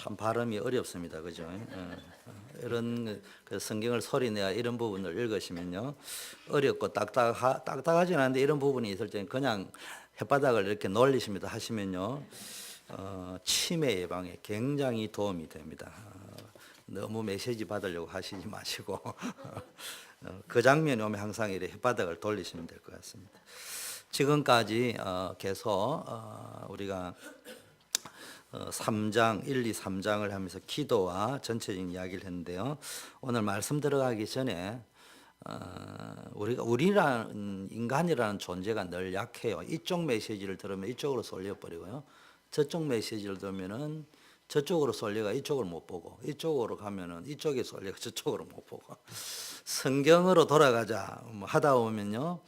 참 발음이 어렵습니다. 그죠? 이런 그 성경을 소리내야 이런 부분을 읽으시면요. 어렵고 딱딱하진 않은데 이런 부분이 있을 때는 그냥 혓바닥을 이렇게 놀리십니다 하시면요. 치매 예방에 굉장히 도움이 됩니다. 너무 메시지 받으려고 하시지 마시고 그 장면이 오면 항상 이렇게 혓바닥을 돌리시면 될 것 같습니다. 지금까지 계속 우리가 3장, 1, 2, 3장을 하면서 기도와 전체적인 이야기를 했는데요. 오늘 말씀 들어가기 전에 우리라는 인간이라는 존재가 늘 약해요. 이쪽 메시지를 들으면 이쪽으로 쏠려버리고요. 저쪽 메시지를 들으면은 저쪽으로 쏠려가 이쪽을 못 보고, 이쪽으로 가면은 이쪽에 쏠려가 저쪽으로 못 보고. 성경으로 돌아가자 하다 보면요.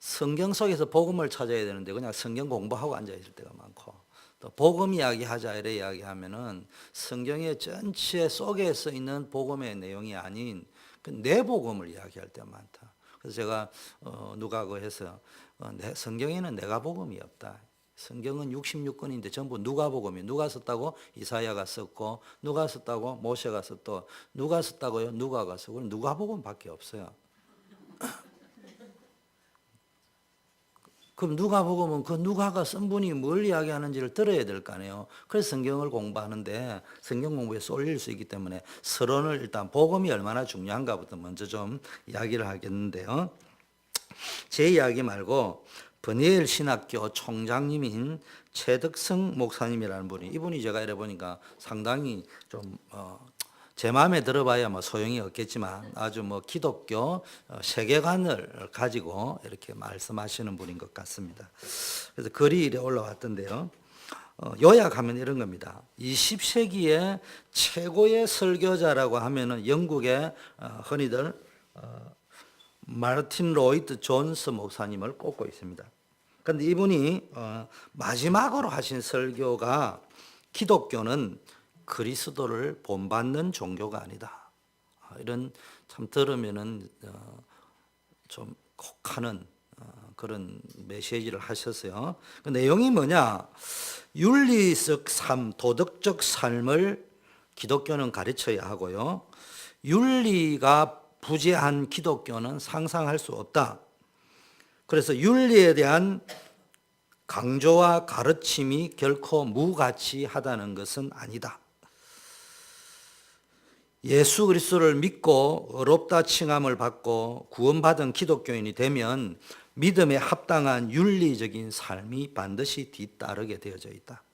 성경 속에서 복음을 찾아야 되는데 그냥 성경 공부하고 앉아 있을 때가 많고, 또 복음 이야기하자 이래 이야기하면은 성경의 전체 속에서 있는 복음의 내용이 아닌 내 복음을 이야기할 때가 많다. 그래서 제가 누가 해서 성경에는 내가 복음이 없다. 성경은 66권인데 전부 누가복음이 누가 썼다고? 이사야가 썼고, 누가 썼다고? 모세가 썼고, 누가 썼다고요? 누가가 썼고, 누가복음밖에 없어요. 그럼 누가복음은 그 누가가 쓴 분이 뭘 이야기하는지를 들어야 될 거 아니에요. 그래서 성경을 공부하는데 성경 공부에 쏠릴 수 있기 때문에 서론을 일단 복음이 얼마나 중요한가부터 먼저 좀 이야기를 하겠는데요. 제 이야기 말고 버니엘 신학교 총장님인 최덕성 목사님이라는 분이, 이분이 제가 이래 보니까 상당히 좀 제 마음에 들어봐야 뭐 소용이 없겠지만 아주 뭐 기독교 세계관을 가지고 이렇게 말씀하시는 분인 것 같습니다. 그래서 글이 이래 올라왔던데요. 요약하면 이런 겁니다. 20세기의 최고의 설교자라고 하면은 영국의 흔히들 마르틴 로이드 존스 목사님을 꼽고 있습니다. 그런데 이분이 마지막으로 하신 설교가 기독교는 그리스도를 본받는 종교가 아니다. 이런 참 들으면은 좀 혹하는 그런 메시지를 하셨어요. 그 내용이 뭐냐? 윤리적 삶, 도덕적 삶을 기독교는 가르쳐야 하고요. 윤리가 부재한 기독교는 상상할 수 없다. 그래서 윤리에 대한 강조와 가르침이 결코 무가치하다는 것은 아니다. 예수 그리스도를 믿고 의롭다 칭함을 받고 구원받은 기독교인이 되면 믿음에 합당한 윤리적인 삶이 반드시 뒤따르게 되어져 있다.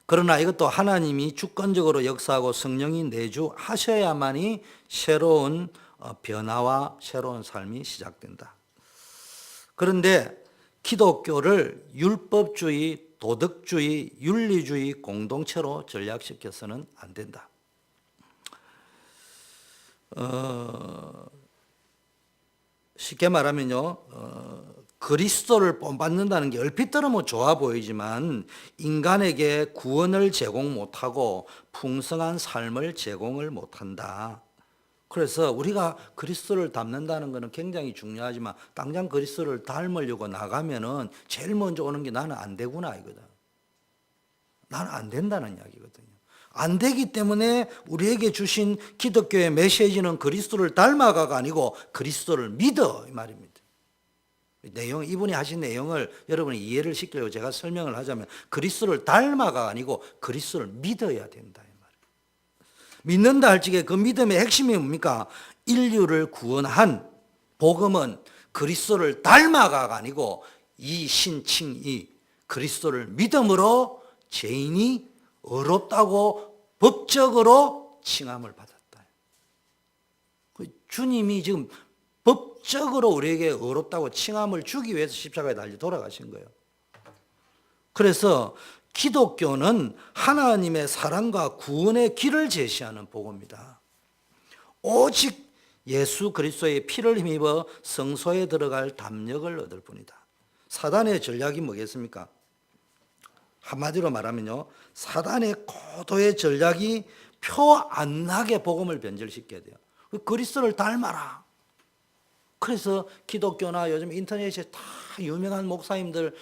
그러나 이것도 하나님이 주권적으로 역사하고 성령이 내주하셔야만이 새로운 변화와 새로운 삶이 시작된다. 그런데 기독교를 율법주의, 도덕주의, 윤리주의 공동체로 전락시켜서는 안 된다. 쉽게 말하면요, 그리스도를 본받는다는 게 얼핏 들으면 좋아 보이지만 인간에게 구원을 제공 못하고 풍성한 삶을 제공을 못한다. 그래서 우리가 그리스도를 닮는다는 것은 굉장히 중요하지만 당장 그리스도를 닮으려고 나가면은 제일 먼저 오는 게 나는 안 되구나 이거다. 나는 안 된다는 이야기거든요. 안 되기 때문에 우리에게 주신 기독교의 메시지는 그리스도를 닮아가가 아니고 그리스도를 믿어 이 말입니다. 내용, 이분이 하신 내용을 여러분이 이해를 시키려고 제가 설명을 하자면 그리스도를 닮아가 아니고 그리스도를 믿어야 된다 이 말이에요. 믿는다 할 적에 그 믿음의 핵심이 뭡니까? 인류를 구원한 복음은 그리스도를 닮아가가 아니고 이 신칭이 그리스도를 믿음으로 죄인이 어렵다고 법적으로 칭함을 받았다. 주님이 지금 법적으로 우리에게 어렵다고 칭함을 주기 위해서 십자가에 달려 돌아가신 거예요. 그래서 기독교는 하나님의 사랑과 구원의 길을 제시하는 복음이다. 오직 예수 그리스도의 피를 힘입어 성소에 들어갈 담력을 얻을 뿐이다. 사단의 전략이 뭐겠습니까? 한마디로 말하면요, 사단의 고도의 전략이 표 안 나게 복음을 변절시켜야 돼요. 그리스도를 닮아라. 그래서 기독교나 요즘 인터넷에 다 유명한 목사님들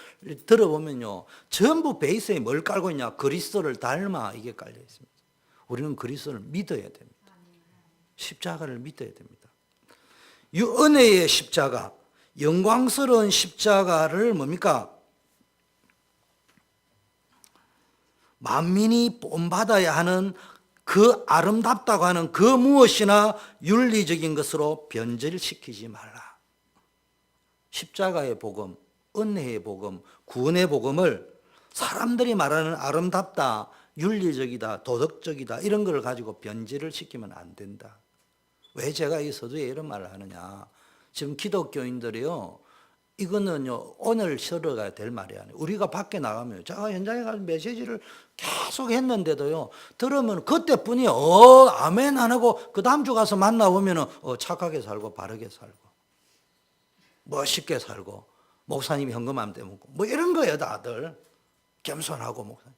들어보면요, 전부 베이스에 뭘 깔고 있냐? 그리스도를 닮아, 이게 깔려 있습니다. 우리는 그리스도를 믿어야 됩니다. 십자가를 믿어야 됩니다. 이 은혜의 십자가, 영광스러운 십자가를 뭡니까? 만민이 본받아야 하는 그 아름답다고 하는 그 무엇이나 윤리적인 것으로 변질시키지 말라. 십자가의 복음, 은혜의 복음, 구원의 복음을 사람들이 말하는 아름답다, 윤리적이다, 도덕적이다 이런 걸 가지고 변질을 시키면 안 된다. 왜 제가 이 서두에 이런 말을 하느냐? 지금 기독교인들이요, 이거는요, 오늘 실어가야 될 말이 아니에요. 우리가 밖에 나가면, 제가 현장에 가서 메시지를 계속 했는데도요, 들으면 그때뿐이요, 아멘 안 하고, 그 다음 주 가서 만나보면, 착하게 살고, 바르게 살고, 멋있게 살고, 목사님이 현금함 때묻고, 뭐 이런 거예요, 다들. 겸손하고, 목사님.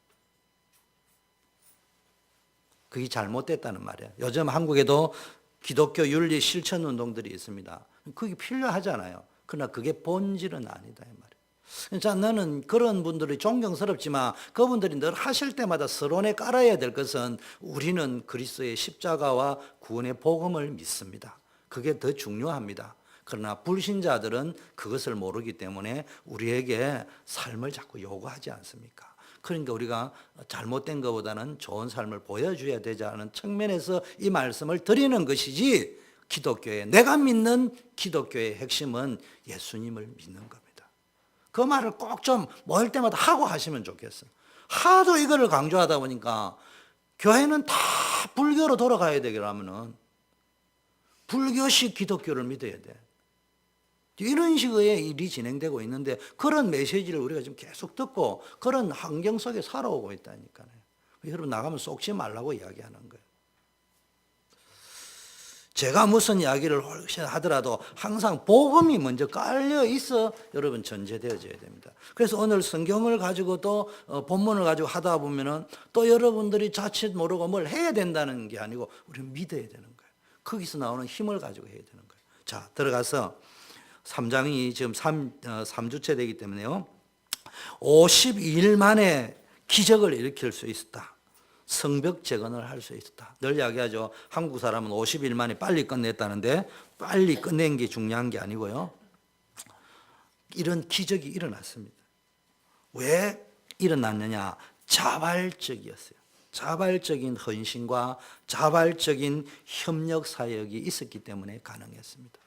그게 잘못됐다는 말이에요. 요즘 한국에도 기독교 윤리 실천 운동들이 있습니다. 그게 필요하잖아요. 그러나 그게 본질은 아니다 이 말이에요. 자, 나는 그런 분들이 존경스럽지만 그분들이 늘 하실 때마다 서론에 깔아야 될 것은 우리는 그리스도의 십자가와 구원의 복음을 믿습니다. 그게 더 중요합니다. 그러나 불신자들은 그것을 모르기 때문에 우리에게 삶을 자꾸 요구하지 않습니까? 그러니까 우리가 잘못된 것보다는 좋은 삶을 보여줘야 되지 않은 측면에서 이 말씀을 드리는 것이지, 기독교의, 내가 믿는 기독교의 핵심은 예수님을 믿는 겁니다. 그 말을 꼭 좀 모일 때마다 하고 하시면 좋겠어요. 하도 이거를 강조하다 보니까 교회는 다 불교로 돌아가야 되려면은 불교식 기독교를 믿어야 돼. 이런 식의 일이 진행되고 있는데 그런 메시지를 우리가 지금 계속 듣고 그런 환경 속에 살아오고 있다니까요. 여러분 나가면 쏙지 말라고 이야기하는 거예요. 제가 무슨 이야기를 하더라도 항상 복음이 먼저 깔려 있어 여러분 전제되어져야 됩니다. 그래서 오늘 성경을 가지고 또 본문을 가지고 하다 보면은 또 여러분들이 자칫 모르고 뭘 해야 된다는 게 아니고 우리는 믿어야 되는 거예요. 거기서 나오는 힘을 가지고 해야 되는 거예요. 자, 들어가서 3장이 지금 3주째 되기 때문에요. 52일 만에 기적을 일으킬 수 있었다. 성벽 재건을 할 수 있었다. 늘 이야기하죠. 한국 사람은 50일 만에 빨리 끝냈다는데 빨리 끝낸 게 중요한 게 아니고요. 이런 기적이 일어났습니다. 왜 일어났느냐? 자발적이었어요. 자발적인 헌신과 자발적인 협력 사역이 있었기 때문에 가능했습니다.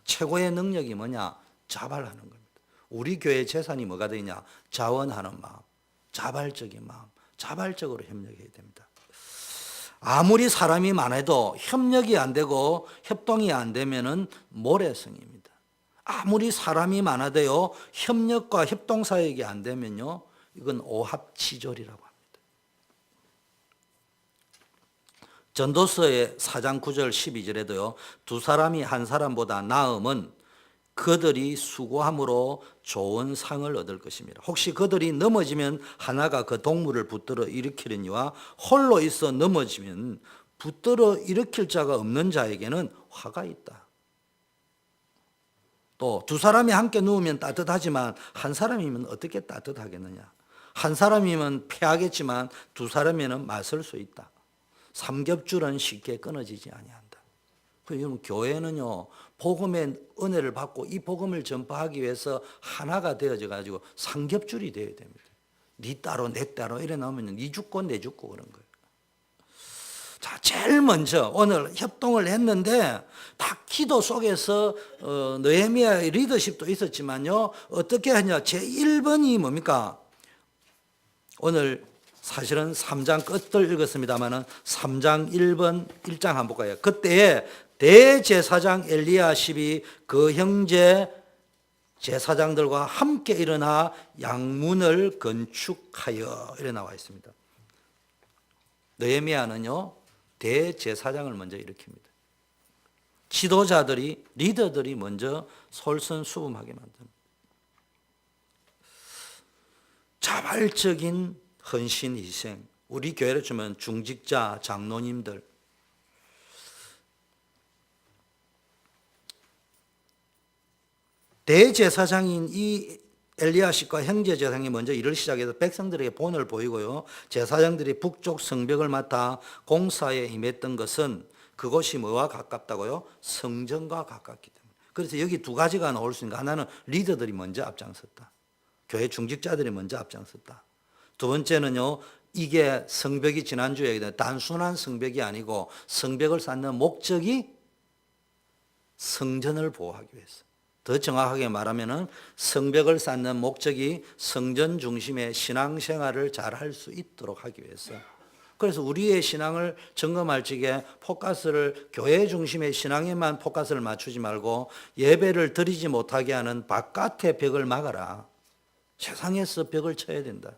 최고의 능력이 뭐냐? 자발하는 겁니다. 우리 교회 재산이 뭐가 되냐? 자원하는 마음, 자발적인 마음, 자발적으로 협력해야 됩니다. 아무리 사람이 많아도 협력이 안 되고 협동이 안 되면은 모래성입니다. 아무리 사람이 많아도요, 협력과 협동 사역이 안 되면요, 이건 오합지졸이라고 합니다. 전도서의 4장 9절 12절에도요. 두 사람이 한 사람보다 나음은 그들이 수고함으로 좋은 상을 얻을 것입니다. 혹시 그들이 넘어지면 하나가 그 동물을 붙들어 일으키려니와 홀로 있어 넘어지면 붙들어 일으킬 자가 없는 자에게는 화가 있다. 또 두 사람이 함께 누우면 따뜻하지만 한 사람이면 어떻게 따뜻하겠느냐. 한 사람이면 패하겠지만 두 사람이면 맞설 수 있다. 삼겹줄은 쉽게 끊어지지 아니한다. 여러분 교회는요, 복음의 은혜를 받고 이 복음을 전파하기 위해서 하나가 되어져 가지고 삼겹줄이 되어야 됩니다. 네 따로 내 따로 이래 나오면 네 죽고 내 죽고 그런 거예요. 자, 제일 먼저 오늘 협동을 했는데 다 기도 속에서 느헤미야의 리더십도 있었지만요, 어떻게 하냐? 제1번이 뭡니까? 오늘 사실은 3장 끝을 읽었습니다만 3장 1번 1장 한번 볼까요? 그때에 대제사장 엘리야십이 그 형제 제사장들과 함께 일어나 양문을 건축하여 이래 나와 있습니다. 느헤미야는요, 대제사장을 먼저 일으킵니다. 지도자들이, 리더들이 먼저 솔선수범하게 만듭니다. 자발적인 헌신 희생, 우리 교회로 치면 중직자, 장로님들, 대제사장인 이 엘리야십과 형제 제사장이 먼저 일을 시작해서 백성들에게 본을 보이고요. 제사장들이 북쪽 성벽을 맡아 공사에 임했던 것은 그곳이 뭐와 가깝다고요? 성전과 가깝기 때문에. 그래서 여기 두 가지가 나올 수 있는 거. 하나는 리더들이 먼저 앞장섰다. 교회 중직자들이 먼저 앞장섰다. 두 번째는요. 이게 성벽이 지난주에 단순한 성벽이 아니고 성벽을 쌓는 목적이 성전을 보호하기 위해서. 더 정확하게 말하면은 성벽을 쌓는 목적이 성전 중심의 신앙생활을 잘 할 수 있도록 하기 위해서. 그래서 우리의 신앙을 점검할 적에 포커스를 교회 중심의 신앙에만 포커스를 맞추지 말고 예배를 드리지 못하게 하는 바깥의 벽을 막아라. 세상에서 벽을 쳐야 된다.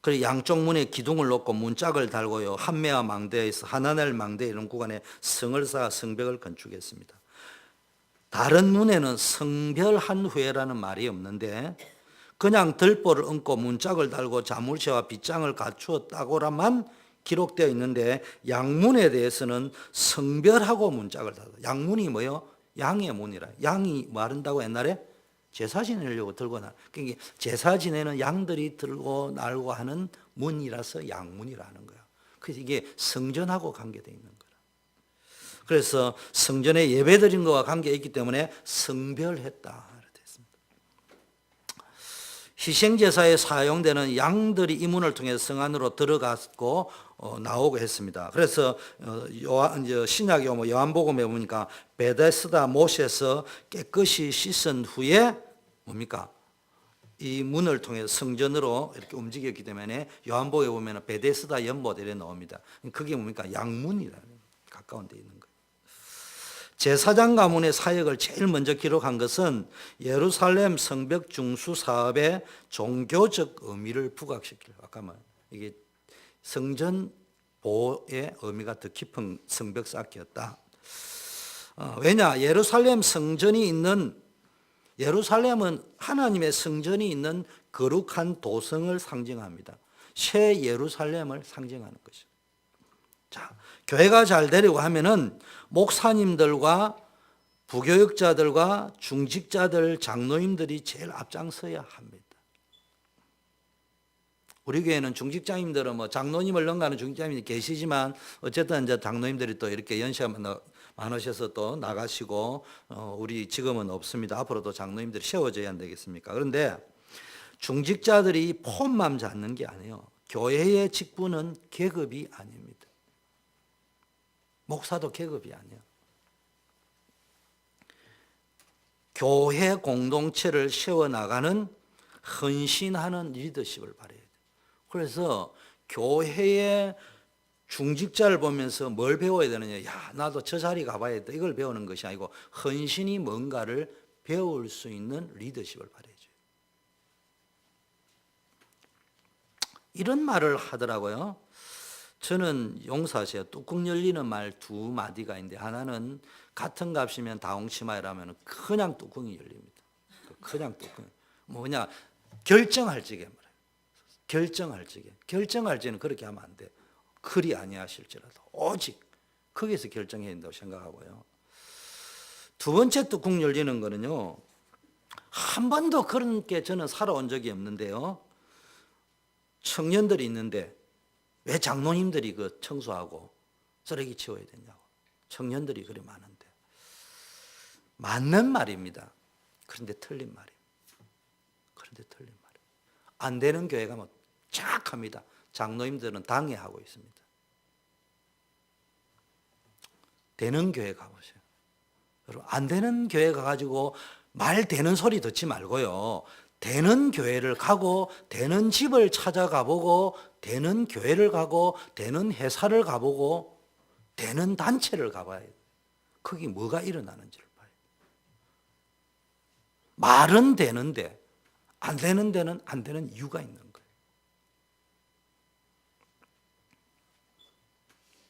그리고 양쪽 문에 기둥을 놓고 문짝을 달고요. 한매와 망대에서 하나넬 망대 이런 구간에 성을 쌓아 성벽을 건축했습니다. 다른 문에는 성별한 후에라는 말이 없는데 그냥 들보를 얹고 문짝을 달고 자물쇠와 빗장을 갖추었다고라만 기록되어 있는데 양문에 대해서는 성별하고 문짝을 달고 양문이 뭐예요? 양의 문이라. 양이 뭐 한다고 옛날에? 제사 지내려고 들고 나. 그러니까 제사 지내는 양들이 들고 날고 하는 문이라서 양문이라는 거야. 그래서 이게 성전하고 관계되어 있는 거야. 그래서 성전에 예배드린 것과 관계가 있기 때문에 성별했다. 희생제사에 사용되는 양들이 이 문을 통해서 성 안으로 들어갔고 나오고 했습니다. 그래서 신약에 보면 요한복음에 보니까 베데스다 못에서 깨끗이 씻은 후에 뭡니까? 이 문을 통해서 성전으로 이렇게 움직였기 때문에 요한복음에 보면 베데스다 연못 이렇게 나옵니다. 그게 뭡니까? 양문이라는 가까운 데 있는 거예요. 제사장 가문의 사역을 제일 먼저 기록한 것은 예루살렘 성벽 중수 사업의 종교적 의미를 부각시키려. 아까 말 이게 성전 보호의 의미가 더 깊은 성벽 쌓기였다. 왜냐? 예루살렘 성전이 있는 예루살렘은 하나님의 성전이 있는 거룩한 도성을 상징합니다. 새 예루살렘을 상징하는 것이죠. 자, 교회가 잘 되려고 하면은 목사님들과 부교육자들과 중직자들, 장로님들이 제일 앞장서야 합니다. 우리 교회는 중직자님들은 뭐 장로님을 능가하는 중직자님이 계시지만 어쨌든 이제 장로님들이 또 이렇게 연세가 많으셔서 또 나가시고 우리 지금은 없습니다. 앞으로도 장로님들이 세워져야 안 되겠습니까? 그런데 중직자들이 폼만 잡는 게 아니에요. 교회의 직분은 계급이 아닙니다. 목사도 계급이 아니야. 교회 공동체를 세워나가는 헌신하는 리더십을 발휘해야 돼. 그래서 교회의 중직자를 보면서 뭘 배워야 되느냐. 야, 나도 저 자리 가봐야 돼. 이걸 배우는 것이 아니고 헌신이 뭔가를 배울 수 있는 리더십을 발휘해줘요. 이런 말을 하더라고요. 저는 용서하세요. 뚜껑 열리는 말 두 마디가 있는데 하나는 같은 값이면 다홍치마이라면 그냥 뚜껑이 열립니다. 그냥 뚜껑. 뭐냐 결정할 적에 말이에요. 결정할 적에. 결정할 적에는 그렇게 하면 안 돼. 그리 아니하실지라도 오직 거기서 결정해야 된다고 생각하고요. 두 번째 뚜껑 열리는 거는요. 한 번도 그런 게 저는 살아온 적이 없는데요. 청년들이 있는데 왜 장로님들이 그 청소하고 쓰레기 치워야 되냐고. 청년들이 그리 많은데. 맞는 말입니다. 그런데 틀린 말이에요. 그런데 틀린 말이에요. 안 되는 교회 가면 착합니다. 장로님들은 당해하고 있습니다. 되는 교회 가보세요. 여러분, 안 되는 교회 가가지고 말 되는 소리 듣지 말고요. 되는 교회를 가고 되는 집을 찾아가 보고 되는 교회를 가고 되는 회사를 가보고 되는 단체를 가봐야 돼요. 거기 뭐가 일어나는지를 봐요. 말은 되는데 안 되는 데는 안 되는 이유가 있는 거예요.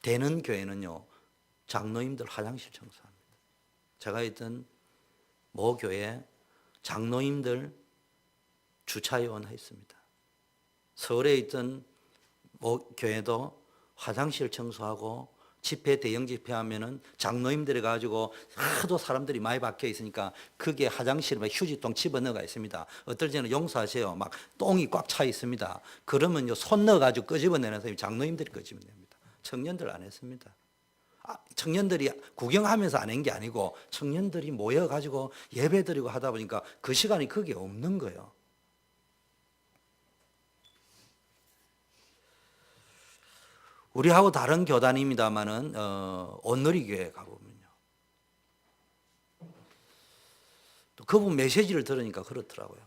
되는 교회는요. 장로님들 화장실 청소합니다. 제가 있던 모 교회 장로님들 주차요원 했습니다. 서울에 있던 모 교회도 화장실 청소하고 집회, 대형 집회하면은 장로님들이 가지고 하도 사람들이 많이 박혀 있으니까 그게 화장실에 휴지통 집어넣어가 있습니다. 어떨 때는 용서하세요. 막 똥이 꽉 차 있습니다. 그러면요, 손 넣어가지고 끄집어내는 사람이 장로님들이 끄집어냅니다. 청년들 안 했습니다. 청년들이 구경하면서 안 한 게 아니고 청년들이 모여가지고 예배 드리고 하다 보니까 그 시간이 그게 없는 거예요. 우리하고 다른 교단입니다만은 온누리교회 가보면요, 또 그분 메시지를 들으니까 그렇더라고요.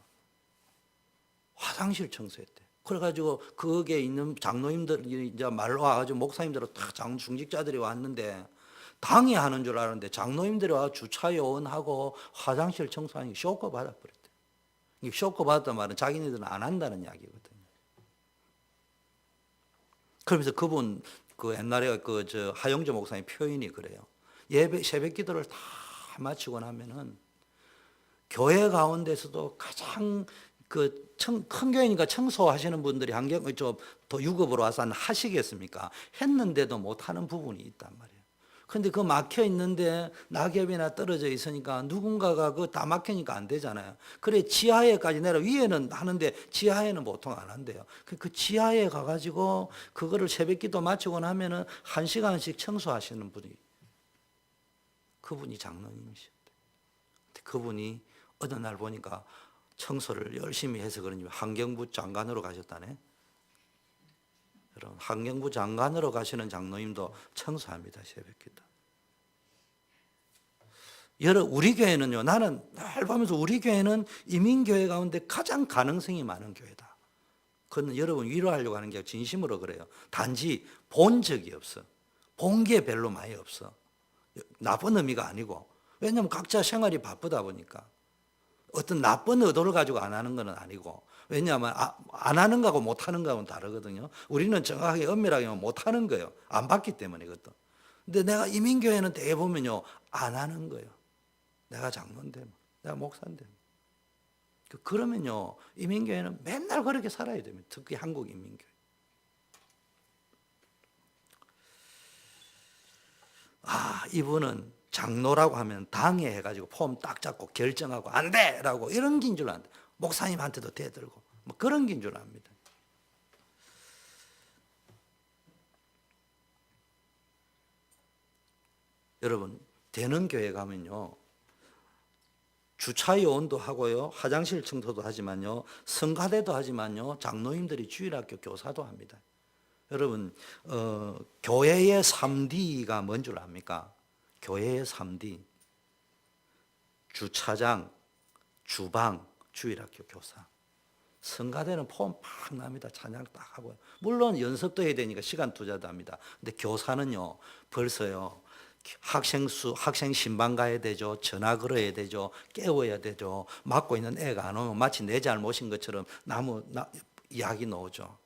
화장실 청소했대. 그래가지고 거기에 있는 장로님들이 이제 말로 와가지고 목사님들하고 다 중직자들이 왔는데 당이 하는 줄 알았는데 장로님들이 와 주차 요원하고 화장실 청소하니 쇼크 받아버렸대. 쇼크 받았단 말은 자기네들은 안 한다는 이야기거든요. 그러면서 그분 그 옛날에 저 하영조 목사님 표현이 그래요. 예배 새벽 기도를 다 마치고 나면은 교회 가운데서도 가장 큰 교회니까 청소하시는 분들이 환경 좀더 유급으로 와서 하시겠습니까? 했는데도 못하는 부분이 있단 말이에요. 근데 그 막혀 있는데 낙엽이나 떨어져 있으니까 누군가가 그 다 막히니까 안 되잖아요. 그래 지하에까지 내려 위에는 하는데 지하에는 보통 안 한대요. 그 지하에 가가지고 그거를 새벽기도 마치고 나면은 1시간씩 청소하시는 분이 그분이 장로님이셨대. 그분이 어느 날 보니까 청소를 열심히 해서 그런지 환경부 장관으로 가셨다네. 여러분, 환경부 장관으로 가시는 장로님도 청소합니다, 새벽기도. 여러분, 우리 교회는요, 나는 날 보면서 우리 교회는 이민교회 가운데 가장 가능성이 많은 교회다. 그건 여러분 위로하려고 하는 게 진심으로 그래요. 단지 본 적이 없어. 본 게 별로 많이 없어. 나쁜 의미가 아니고. 왜냐하면 각자 생활이 바쁘다 보니까. 어떤 나쁜 의도를 가지고 안 하는 건 아니고. 왜냐하면 안 하는 거하고 못 하는 거하고는 다르거든요. 우리는 정확하게 엄밀하게 못 하는 거예요. 안 받기 때문에 그것도. 근데 내가 이민교회는 대개 보면요, 안 하는 거예요. 내가 장로인데, 내가 목사인데. 그러면요, 이민교회는 맨날 그렇게 살아야 됩니다. 특히 한국 이민교회. 이분은 장로라고 하면 당에 해가지고 폼 딱 잡고 결정하고 안 돼! 라고 이런 긴 줄 안다. 목사님한테도 대들고 뭐 그런 긴 줄 압니다. 여러분, 되는 교회 가면요, 주차 요원도 하고요, 화장실 청소도 하지만요, 성가대도 하지만요, 장로님들이 주일학교 교사도 합니다. 여러분, 교회의 3D가 뭔 줄 압니까? 교회의 3D. 주차장, 주방, 주일학교 교사. 성가대는 폼 팍 납니다. 찬양 딱 하고요. 물론 연습도 해야 되니까 시간 투자도 합니다. 근데 교사는요, 벌써요, 학생 신방 가야 되죠. 전화 걸어야 되죠. 깨워야 되죠. 맡고 있는 애가 안 오면 마치 내 잘못인 것처럼 이야기 나오죠.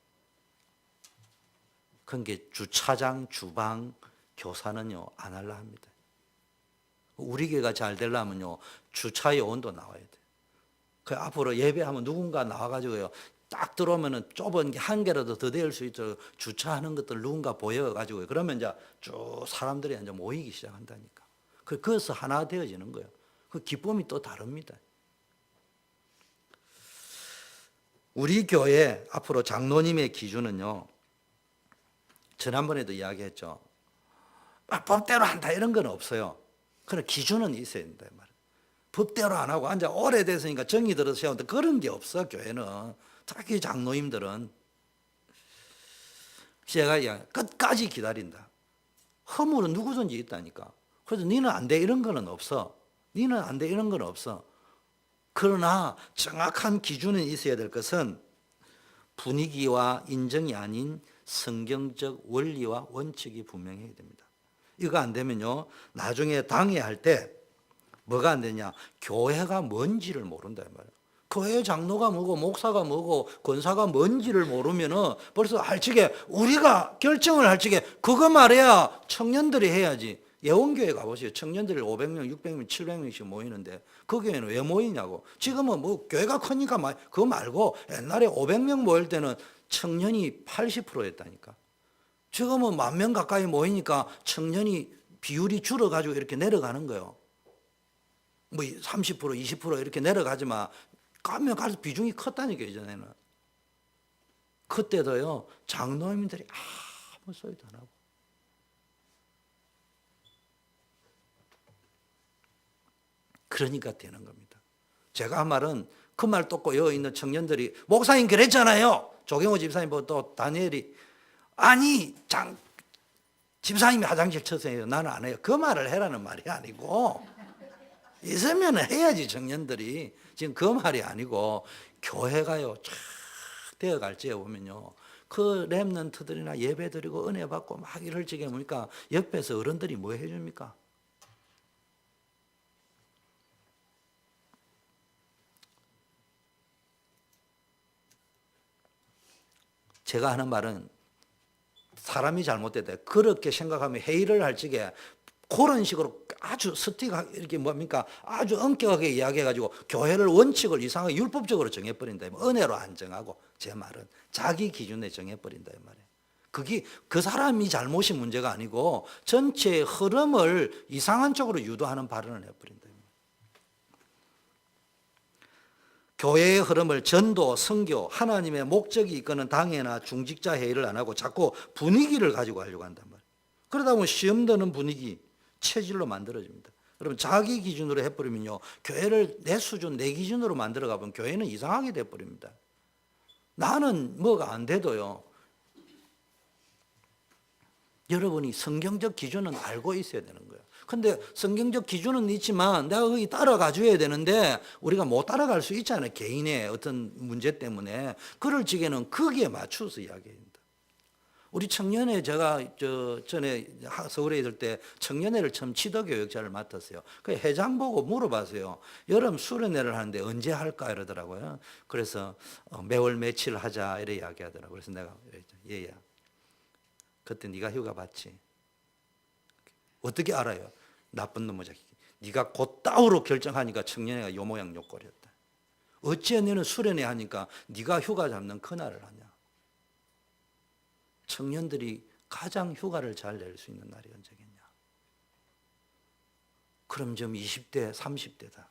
그러니까 주차장, 주방, 교사는요, 안 하려 합니다. 우리 교회가 잘 되려면요, 주차 요원도 나와야 돼요. 그 앞으로 예배하면 누군가 나와가지고요, 딱 들어오면은 좁은 게 한 개라도 더 될 수 있도록 주차하는 것들 누군가 보여가지고 그러면 이제 쭉 사람들이 이제 모이기 시작한다니까. 그래서 하나 되어지는 거예요. 그 기쁨이 또 다릅니다. 우리 교회 앞으로 장로님의 기준은요, 지난번에도 이야기했죠. 법대로 한다 이런 건 없어요. 그런 기준은 있어야 된다 말이에요. 법대로 안 하고 앉아 오래됐으니까 정이 들어서 세운다 그런 게 없어. 교회는 특히 장로님들은 제가 끝까지 기다린다. 허물은 누구든지 있다니까. 그래서 니는 안 돼 이런 거는 없어. 니는 안 돼 이런 건 없어. 그러나 정확한 기준은 있어야 될 것은 분위기와 인정이 아닌 성경적 원리와 원칙이 분명해야 됩니다. 이거 안 되면요, 나중에 당회할 때 뭐가 안 되냐, 교회가 뭔지를 모른다 말이에요. 교회 장로가 뭐고 목사가 뭐고 권사가 뭔지를 모르면은 벌써 할 적에 우리가 결정을 할 적에 그거 말해야 청년들이 해야지. 예원교회 가보세요. 청년들이 500명, 600명, 700명씩 모이는데 그 교회는 왜 모이냐고. 지금은 뭐 교회가 크니까 그거 말고 옛날에 500명 모일 때는 청년이 80%였다니까. 지금은 10,000명 가까이 모이니까 청년이 비율이 줄어가지고 이렇게 내려가는 거예요. 뭐 30%, 20% 이렇게 내려가지만 가면 갈수록 비중이 컸다니까 예전에는. 그때도요 장로님들이 아무 소리도 안 하고. 그러니까 되는 겁니다. 제가 한 말은 그 말 듣고 여기 있는 청년들이 목사님 그랬잖아요. 조경호 집사님 보고 또 다니엘이 아니 집사님이 화장실 쳐서요. 나는 안 해요. 그 말을 해라는 말이 아니고 있으면 해야지 청년들이. 지금 그 말이 아니고 교회가요 쫙 되어갈 지에 보면요 그 렘넌트들이나 예배 드리고 은혜 받고 막 이럴 적에 보니까 옆에서 어른들이 뭐 해줍니까? 제가 하는 말은 사람이 잘못됐다. 그렇게 생각하면 회의를 할 적에 그런 식으로 아주 스틱하게 이렇게 뭡니까? 아주 엄격하게 이야기해가지고 교회를 원칙을 이상하게 율법적으로 정해버린다. 은혜로 안 정하고 제 말은 자기 기준에 정해버린다 이 말이에요. 그게 그 사람이 잘못이 문제가 아니고 전체의 흐름을 이상한 쪽으로 유도하는 발언을 해버린다. 교회의 흐름을 전도, 선교, 하나님의 목적이 이끄는 당회나 중직자 회의를 안 하고 자꾸 분위기를 가지고 하려고 한단 말이에요. 그러다 보면 시험 드는 분위기, 체질로 만들어집니다. 여러분 자기 기준으로 해버리면요 교회를 내 수준, 내 기준으로 만들어 가면 교회는 이상하게 돼버립니다. 나는 뭐가 안 돼도요 여러분이 성경적 기준은 알고 있어야 되는 거예요. 근데 성경적 기준은 있지만 내가 거기 따라가 줘야 되는데 우리가 못 따라갈 수 있잖아요. 개인의 어떤 문제 때문에. 그럴 적에는 거기에 맞춰서 이야기합니다. 우리 청년회 제가 전에 서울에 있을 때 청년회를 처음 지도교육자를 맡았어요. 그 회장 보고 물어봤어요. 여름 수련회를 하는데 언제 할까 이러더라고요. 그래서 매월 며칠 하자 이래 이야기하더라고요. 그래서 내가 얘야 그때 네가 휴가 받지. 어떻게 알아요? 나쁜 놈의 자식. 네가 곧따우로 결정하니까 청년회가 요 모양 요 꼴이었다. 어찌 너는 수련회 하니까 네가 휴가 잡는 그날을 하냐. 청년들이 가장 휴가를 잘 낼 수 있는 날이 언제겠냐. 그럼 좀 20대, 30대다.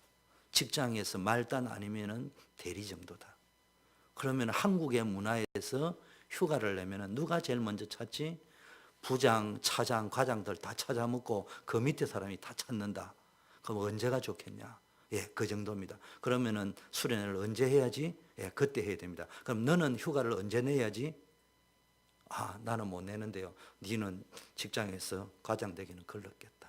직장에서 말단 아니면은 대리 정도다. 그러면 한국의 문화에서 휴가를 내면은 누가 제일 먼저 찾지? 부장, 차장, 과장들 다 찾아먹고 그 밑에 사람이 다 찾는다. 그럼 언제가 좋겠냐? 예, 그 정도입니다. 그러면은 수련회를 언제 해야지? 예, 그때 해야 됩니다. 그럼 너는 휴가를 언제 내야지? 아, 나는 못 내는데요. 너는 직장에서 과장 되기는 걸렀겠다.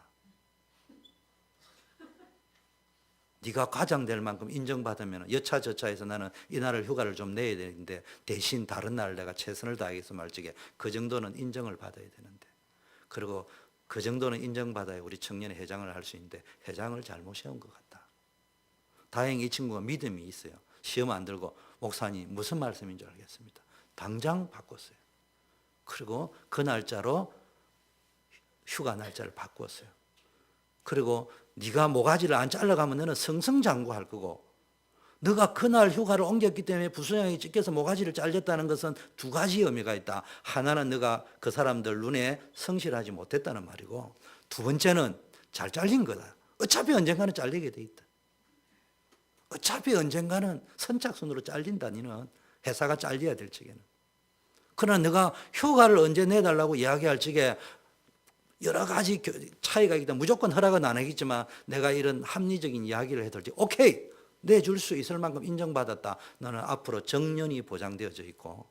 네가 과장 될 만큼 인정받으면 여차저차해서 나는 이날을 휴가를 좀 내야 되는데 대신 다른 날 내가 최선을 다하겠어 말적에 그 정도는 인정을 받아야 되는데 그리고 그 정도는 인정받아야 우리 청년의 회장을 할 수 있는데 회장을 잘못 세운 것 같다. 다행히 이 친구가 믿음이 있어요. 시험 안 들고 목사님 무슨 말씀인 줄 알겠습니다. 당장 바꿨어요. 그리고 그 날짜로 휴가 날짜를 바꿨어요. 그리고 네가 모가지를 안 잘라가면 너는 승승장구할 거고 너가 그날 휴가를 옮겼기 때문에 부수장이 찢겨서 모가지를 잘렸다는 것은 두 가지 의미가 있다. 하나는 너가 그 사람들 눈에 성실하지 못했다는 말이고 두 번째는 잘 잘린 거다. 어차피 언젠가는 잘리게 돼 있다. 어차피 언젠가는 선착순으로 잘린다. 너는 회사가 잘려야 될 적에는. 그러나 너가 휴가를 언제 내달라고 이야기할 적에 여러 가지 차이가 있다. 무조건 허락은 안 하겠지만 내가 이런 합리적인 이야기를 해둘지 오케이 내줄 수 있을 만큼 인정받았다. 너는 앞으로 정년이 보장되어져 있고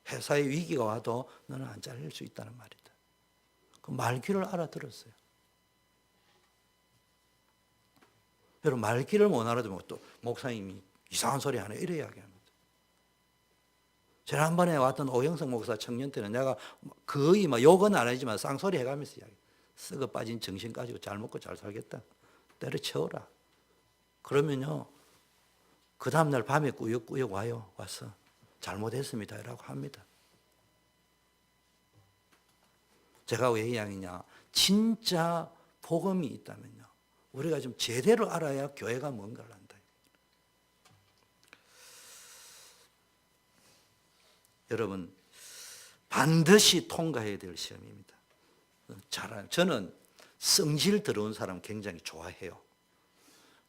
회사의 위기가 와도 너는 안 잘릴 수 있다는 말이다. 그 말귀를 알아들었어요. 여러분 말귀를 못 알아들으면 또 목사님이 이상한 소리 하네 이래 이야기합니다. 지난번에 왔던 오영석 목사 청년 때는 내가 거의 욕은 안 하지만 쌍소리 해가면서 이야기. 썩어 빠진 정신 가지고 잘 먹고 잘 살겠다. 때려치워라. 그러면요. 그 다음날 밤에 꾸역꾸역 와요. 와서 잘못했습니다. 라고 합니다. 제가 왜 이야기냐. 진짜 복음이 있다면요. 우리가 좀 제대로 알아야 교회가 뭔가를 한다. 여러분 반드시 통과해야 될 시험입니다. 저는 성질 들어온 사람 굉장히 좋아해요.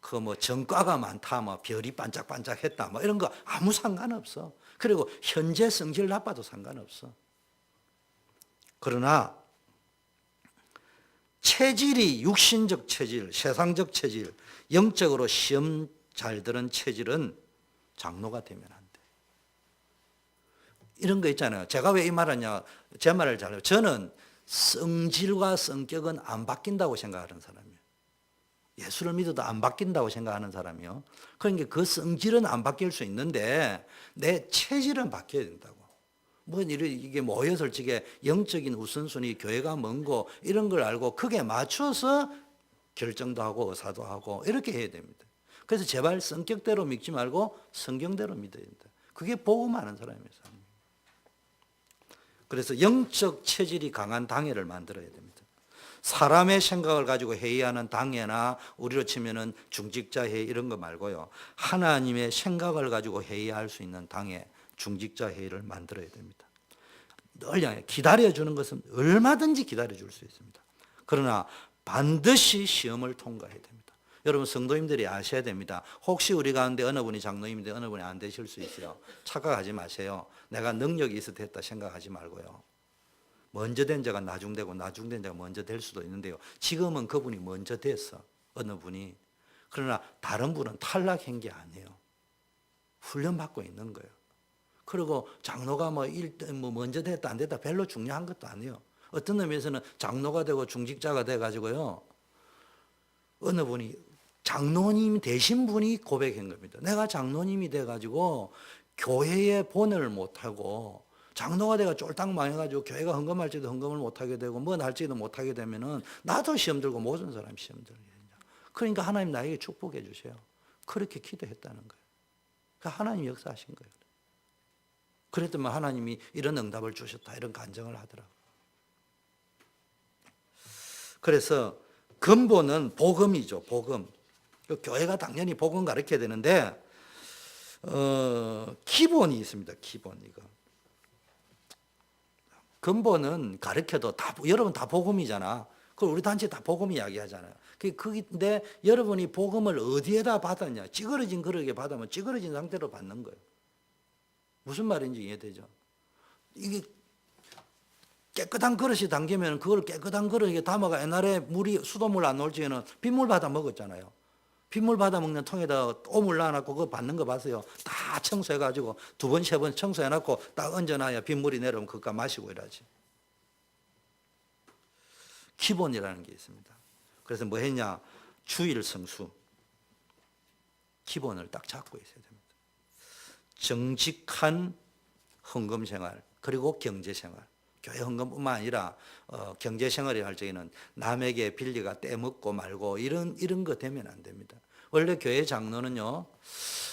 그 뭐 전과가 많다, 뭐 별이 반짝반짝했다, 뭐 이런 거 아무 상관없어. 그리고 현재 성질 나빠도 상관없어. 그러나 체질이 육신적 체질, 세상적 체질, 영적으로 시험 잘 드는 체질은 장로가 되면 안 돼. 이런 거 있잖아요. 제가 왜 이 말하냐, 제 말을 잘해요. 저는 성질과 성격은 안 바뀐다고 생각하는 사람이에요. 예수를 믿어도 안 바뀐다고 생각하는 사람이요. 그러니까 그 성질은 안 바뀔 수 있는데 내 체질은 바뀌어야 된다고. 뭐 이게 뭐예요? 솔직히 영적인 우선순위, 교회가 뭔고 이런 걸 알고 크게 맞춰서 결정도 하고 의사도 하고 이렇게 해야 됩니다. 그래서 제발 성격대로 믿지 말고 성경대로 믿어야 된다. 그게 복음하는 사람이에요. 그래서 영적 체질이 강한 당회를 만들어야 됩니다. 사람의 생각을 가지고 회의하는 당회나 우리로 치면은 중직자 회의 이런 거 말고요. 하나님의 생각을 가지고 회의할 수 있는 당회, 중직자 회의를 만들어야 됩니다. 늘 기다려주는 것은 얼마든지 기다려줄 수 있습니다. 그러나 반드시 시험을 통과해야 됩니다. 여러분 성도님들이 아셔야 됩니다. 혹시 우리 가운데 어느 분이 장로님인데 어느 분이 안 되실 수 있어요. 착각하지 마세요. 내가 능력이 있어 됐다 생각하지 말고요. 먼저 된 자가 나중되고 나중된 자가 먼저 될 수도 있는데요. 지금은 그분이 먼저 됐어. 어느 분이. 그러나 다른 분은 탈락한 게 아니에요. 훈련받고 있는 거예요. 그리고 장로가 뭐 먼저 됐다 안 됐다 별로 중요한 것도 아니에요. 어떤 의미에서는 장로가 되고 중직자가 돼가지고요. 어느 분이 장로님 되신 분이 고백한 겁니다. 내가 장로님이 돼가지고 교회에 본을 못하고 장로가 내가 쫄딱 망해가지고 교회가 헌금할지도 헌금을 못하게 되고 뭐 할지도 못하게 되면은 나도 시험 들고 모든 사람이 시험 들게 된다. 그러니까 하나님 나에게 축복해 주세요. 그렇게 기도했다는 거예요. 그러니까 하나님 역사하신 거예요. 그랬더니 하나님이 이런 응답을 주셨다 이런 간증을 하더라고요. 그래서 근본은 복음이죠. 복음. 교회가 당연히 복음 가르쳐야 되는데 기본이 있습니다. 기본 이거. 근본은 가르쳐도 여러분 다 복음이잖아. 그럼 우리 단체 다 복음 이야기하잖아요. 근데 여러분이 복음을 어디에다 받았냐? 찌그러진 그릇에 받으면 찌그러진 상태로 받는 거예요. 무슨 말인지 이해되죠? 이게 깨끗한 그릇이 담기면 그걸 깨끗한 그릇에 담아가 옛날에 물이 수돗물 안 나올 적에는 빗물 받아 먹었잖아요. 빗물 받아 먹는 통에다 오물 넣어놓고 그거 받는 거 봤어요. 다 청소해가지고 2번, 3번 청소해놓고 딱 얹어놔야 빗물이 내려오면 그거 마시고 이러지. 기본이라는 게 있습니다. 그래서 뭐 했냐? 주일 성수. 기본을 딱 잡고 있어야 됩니다. 정직한 헌금 생활, 그리고 경제 생활. 교회 헌금뿐만 아니라 경제 생활을 할 적에는 남에게 빌려가 떼먹고 말고 이런 거 되면 안 됩니다. 원래 교회 장로는요,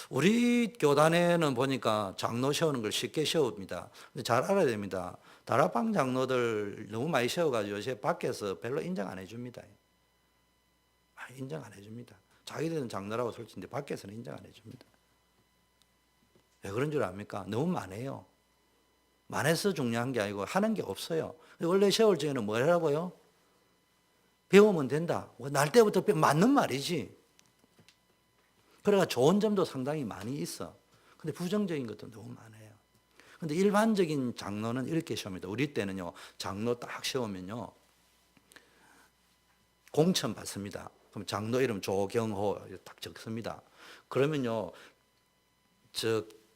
우리 교단에는 보니까 장로 세우는 걸 쉽게 세웁니다. 근데 잘 알아야 됩니다. 다락방 장로들 너무 많이 세워가지고 요새 밖에서 별로 인정 안 해줍니다. 인정 안 해줍니다. 자기들은 장로라고 설치는데 밖에서는 인정 안 해줍니다. 왜 그런 줄 압니까? 너무 많아요. 많아서 중요한 게 아니고 하는 게 없어요. 원래 세울 적에는 뭐 하라고요? 배우면 된다. 날 때부터 맞는 말이지. 그래가 좋은 점도 상당히 많이 있어. 근데 부정적인 것도 너무 많아요. 근데 일반적인 장로는 이렇게 세웁니다. 우리 때는요, 장로 딱 세우면요, 공천 받습니다. 그럼 장로 이름 조경호 딱 적습니다. 그러면요,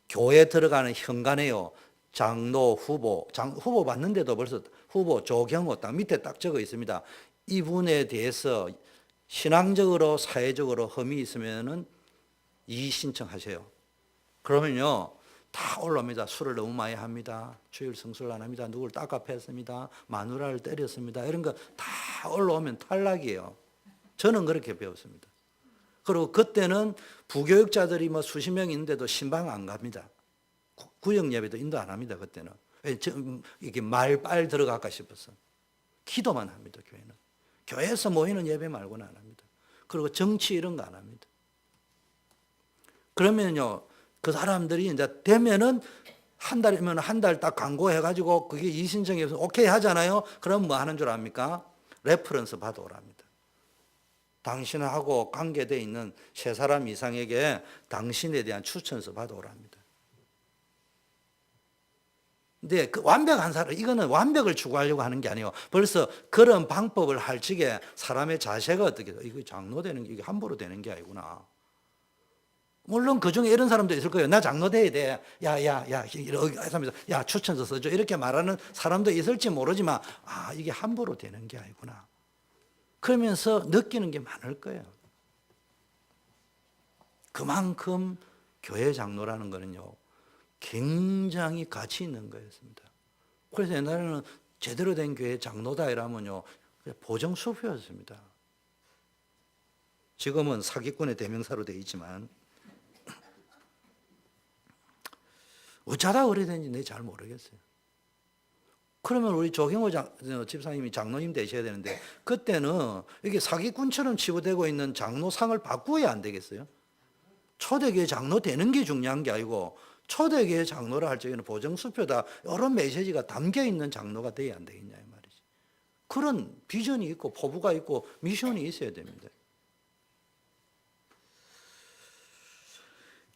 교회 들어가는 현관에요, 장로 후보, 후보 받는데도 벌써 후보 조경호 딱 밑에 딱 적어 있습니다. 이분에 대해서 신앙적으로 사회적으로 흠이 있으면은 이의 신청하세요. 그러면요 다 올라옵니다. 술을 너무 많이 합니다. 주일 성수를 안 합니다. 누구를 닦아팼습니다. 마누라를 때렸습니다. 이런 거 다 올라오면 탈락이에요. 저는 그렇게 배웠습니다. 그리고 그때는 부교육자들이 뭐 수십 명 있는데도 신방 안 갑니다. 구역 예배도 인도 안 합니다. 그때는 이게 말빨 들어갈까 싶어서 기도만 합니다. 교회는 교회에서 모이는 예배 말고는 안 합니다. 그리고 정치 이런 거 안 합니다. 그러면요 그 사람들이 이제 되면은 한 달이면 한 달 딱 광고해가지고 그게 이신청해서 오케이 하잖아요. 그럼 뭐 하는 줄 압니까? 레퍼런스 받아오랍니다. 당신하고 관계되어 있는 세 사람 이상에게 당신에 대한 추천서 받아오랍니다. 근데 그 완벽한 사람, 이거는 완벽을 추구하려고 하는 게 아니에요. 벌써 그런 방법을 할 적에 사람의 자세가 어떻게 돼요? 이거 장로 되는 게 이게 함부로 되는 게 아니구나. 물론 그 중에 이런 사람도 있을 거예요. 나 장로 돼야 돼. 이렇게 하면서 야, 추천서 써줘. 이렇게 말하는 사람도 있을지 모르지만, 아, 이게 함부로 되는 게 아니구나. 그러면서 느끼는 게 많을 거예요. 그만큼 교회 장로라는 거는요, 굉장히 가치 있는 거였습니다. 그래서 옛날에는 제대로 된 교회 장로다 이러면요, 보정수표였습니다. 지금은 사기꾼의 대명사로 되어 있지만, 어쩌다 그래 된지 내가 잘 모르겠어요. 그러면 우리 조경호 집사님이 장로님 되셔야 되는데, 그때는 이게 사기꾼처럼 치부되고 있는 장로상을 바꾸어야 안 되겠어요? 초대교회 장로 되는 게 중요한 게 아니고, 초대교회 장로를 할 적에는 보정수표다, 이런 메시지가 담겨 있는 장로가 돼야 안 되겠냐, 이 말이지. 그런 비전이 있고, 포부가 있고, 미션이 있어야 됩니다.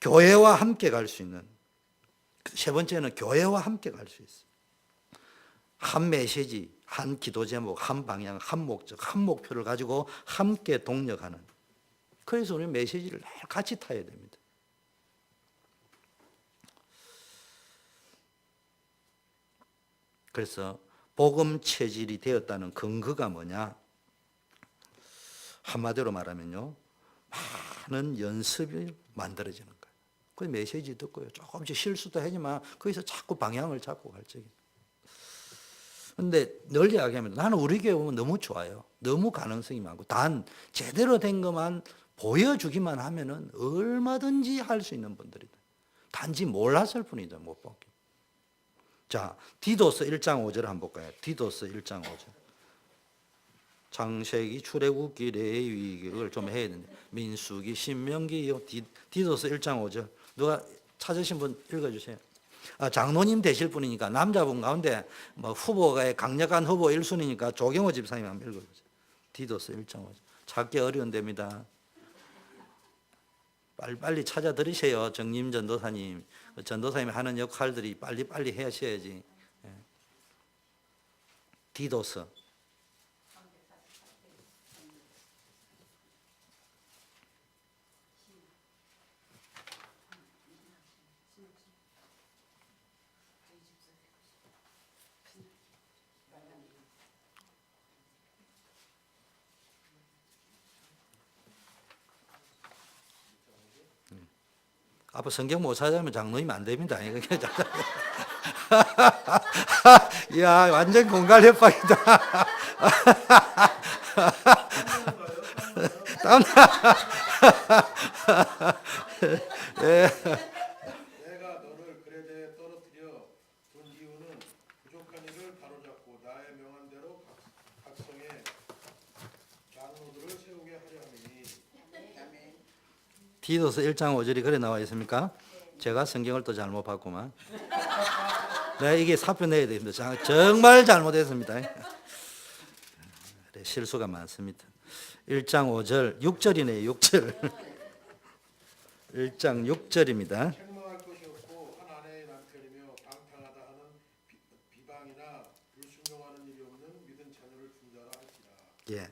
교회와 함께 갈 수 있는, 세 번째는 교회와 함께 갈 수 있어요. 한 메시지, 한 기도 제목, 한 방향, 한 목적, 한 목표를 가지고 함께 동력하는. 그래서 우리는 메시지를 같이 타야 됩니다. 그래서 복음 체질이 되었다는 근거가 뭐냐? 한마디로 말하면요, 많은 연습이 만들어지는 거예요. 그 메시지 듣고요, 조금씩 실수도 하지만 거기서 자꾸 방향을 잡고 갈 적이. 근데 늘 이야기합니다. 나는 우리 교회 보면 너무 좋아요. 너무 가능성이 많고, 단 제대로 된 것만 보여주기만 하면은 얼마든지 할 수 있는 분들이다. 단지 몰랐을 뿐이다, 못 보기. 자, 디도스 1장 5절 한번 볼까요? 디도스 1장 5절. 창세기, 출애굽기, 레위기, 이걸 좀 해야 되는데, 민수기, 신명기, 디도스 1장 5절. 누가 찾으신 분 읽어주세요. 장로님 되실 분이니까, 남자분 가운데 뭐 후보가 강력한 후보 1순위니까 조경호 집사님 한번 읽어주세요. 디도스 1장 5절. 찾기 어려운 데입니다. 빨리 찾아 들으세요. 정림 전도사님. 전도사님이 하는 역할들이 빨리 하셔야지. 디도스. 앞으로 성경 못 찾으면 장로님 안 됩니다. 이야, 완전 공갈 협박이다. 내가 너를 그레데에 떨어뜨려 둔 이유는 부족한 일을 바로잡고 나의 명한대로 각성의 장로들을 세우게 하려 함이니. 디도스 1장 5절이 그래 나와 있습니까? 제가 성경을 또 잘못 봤구만. 내가 이게 사표 내야 됩니다. 정말 잘못했습니다. 실수가 많습니다. 1장 5절, 6절이네요. 6절. 1장 6절입니다. 책망할 것이 없고 한 아내의 남편이며 방탕하다 하는 비방이나 불순종하는 일이 없는 믿은 자녀를 둔 자라 할지라. 예.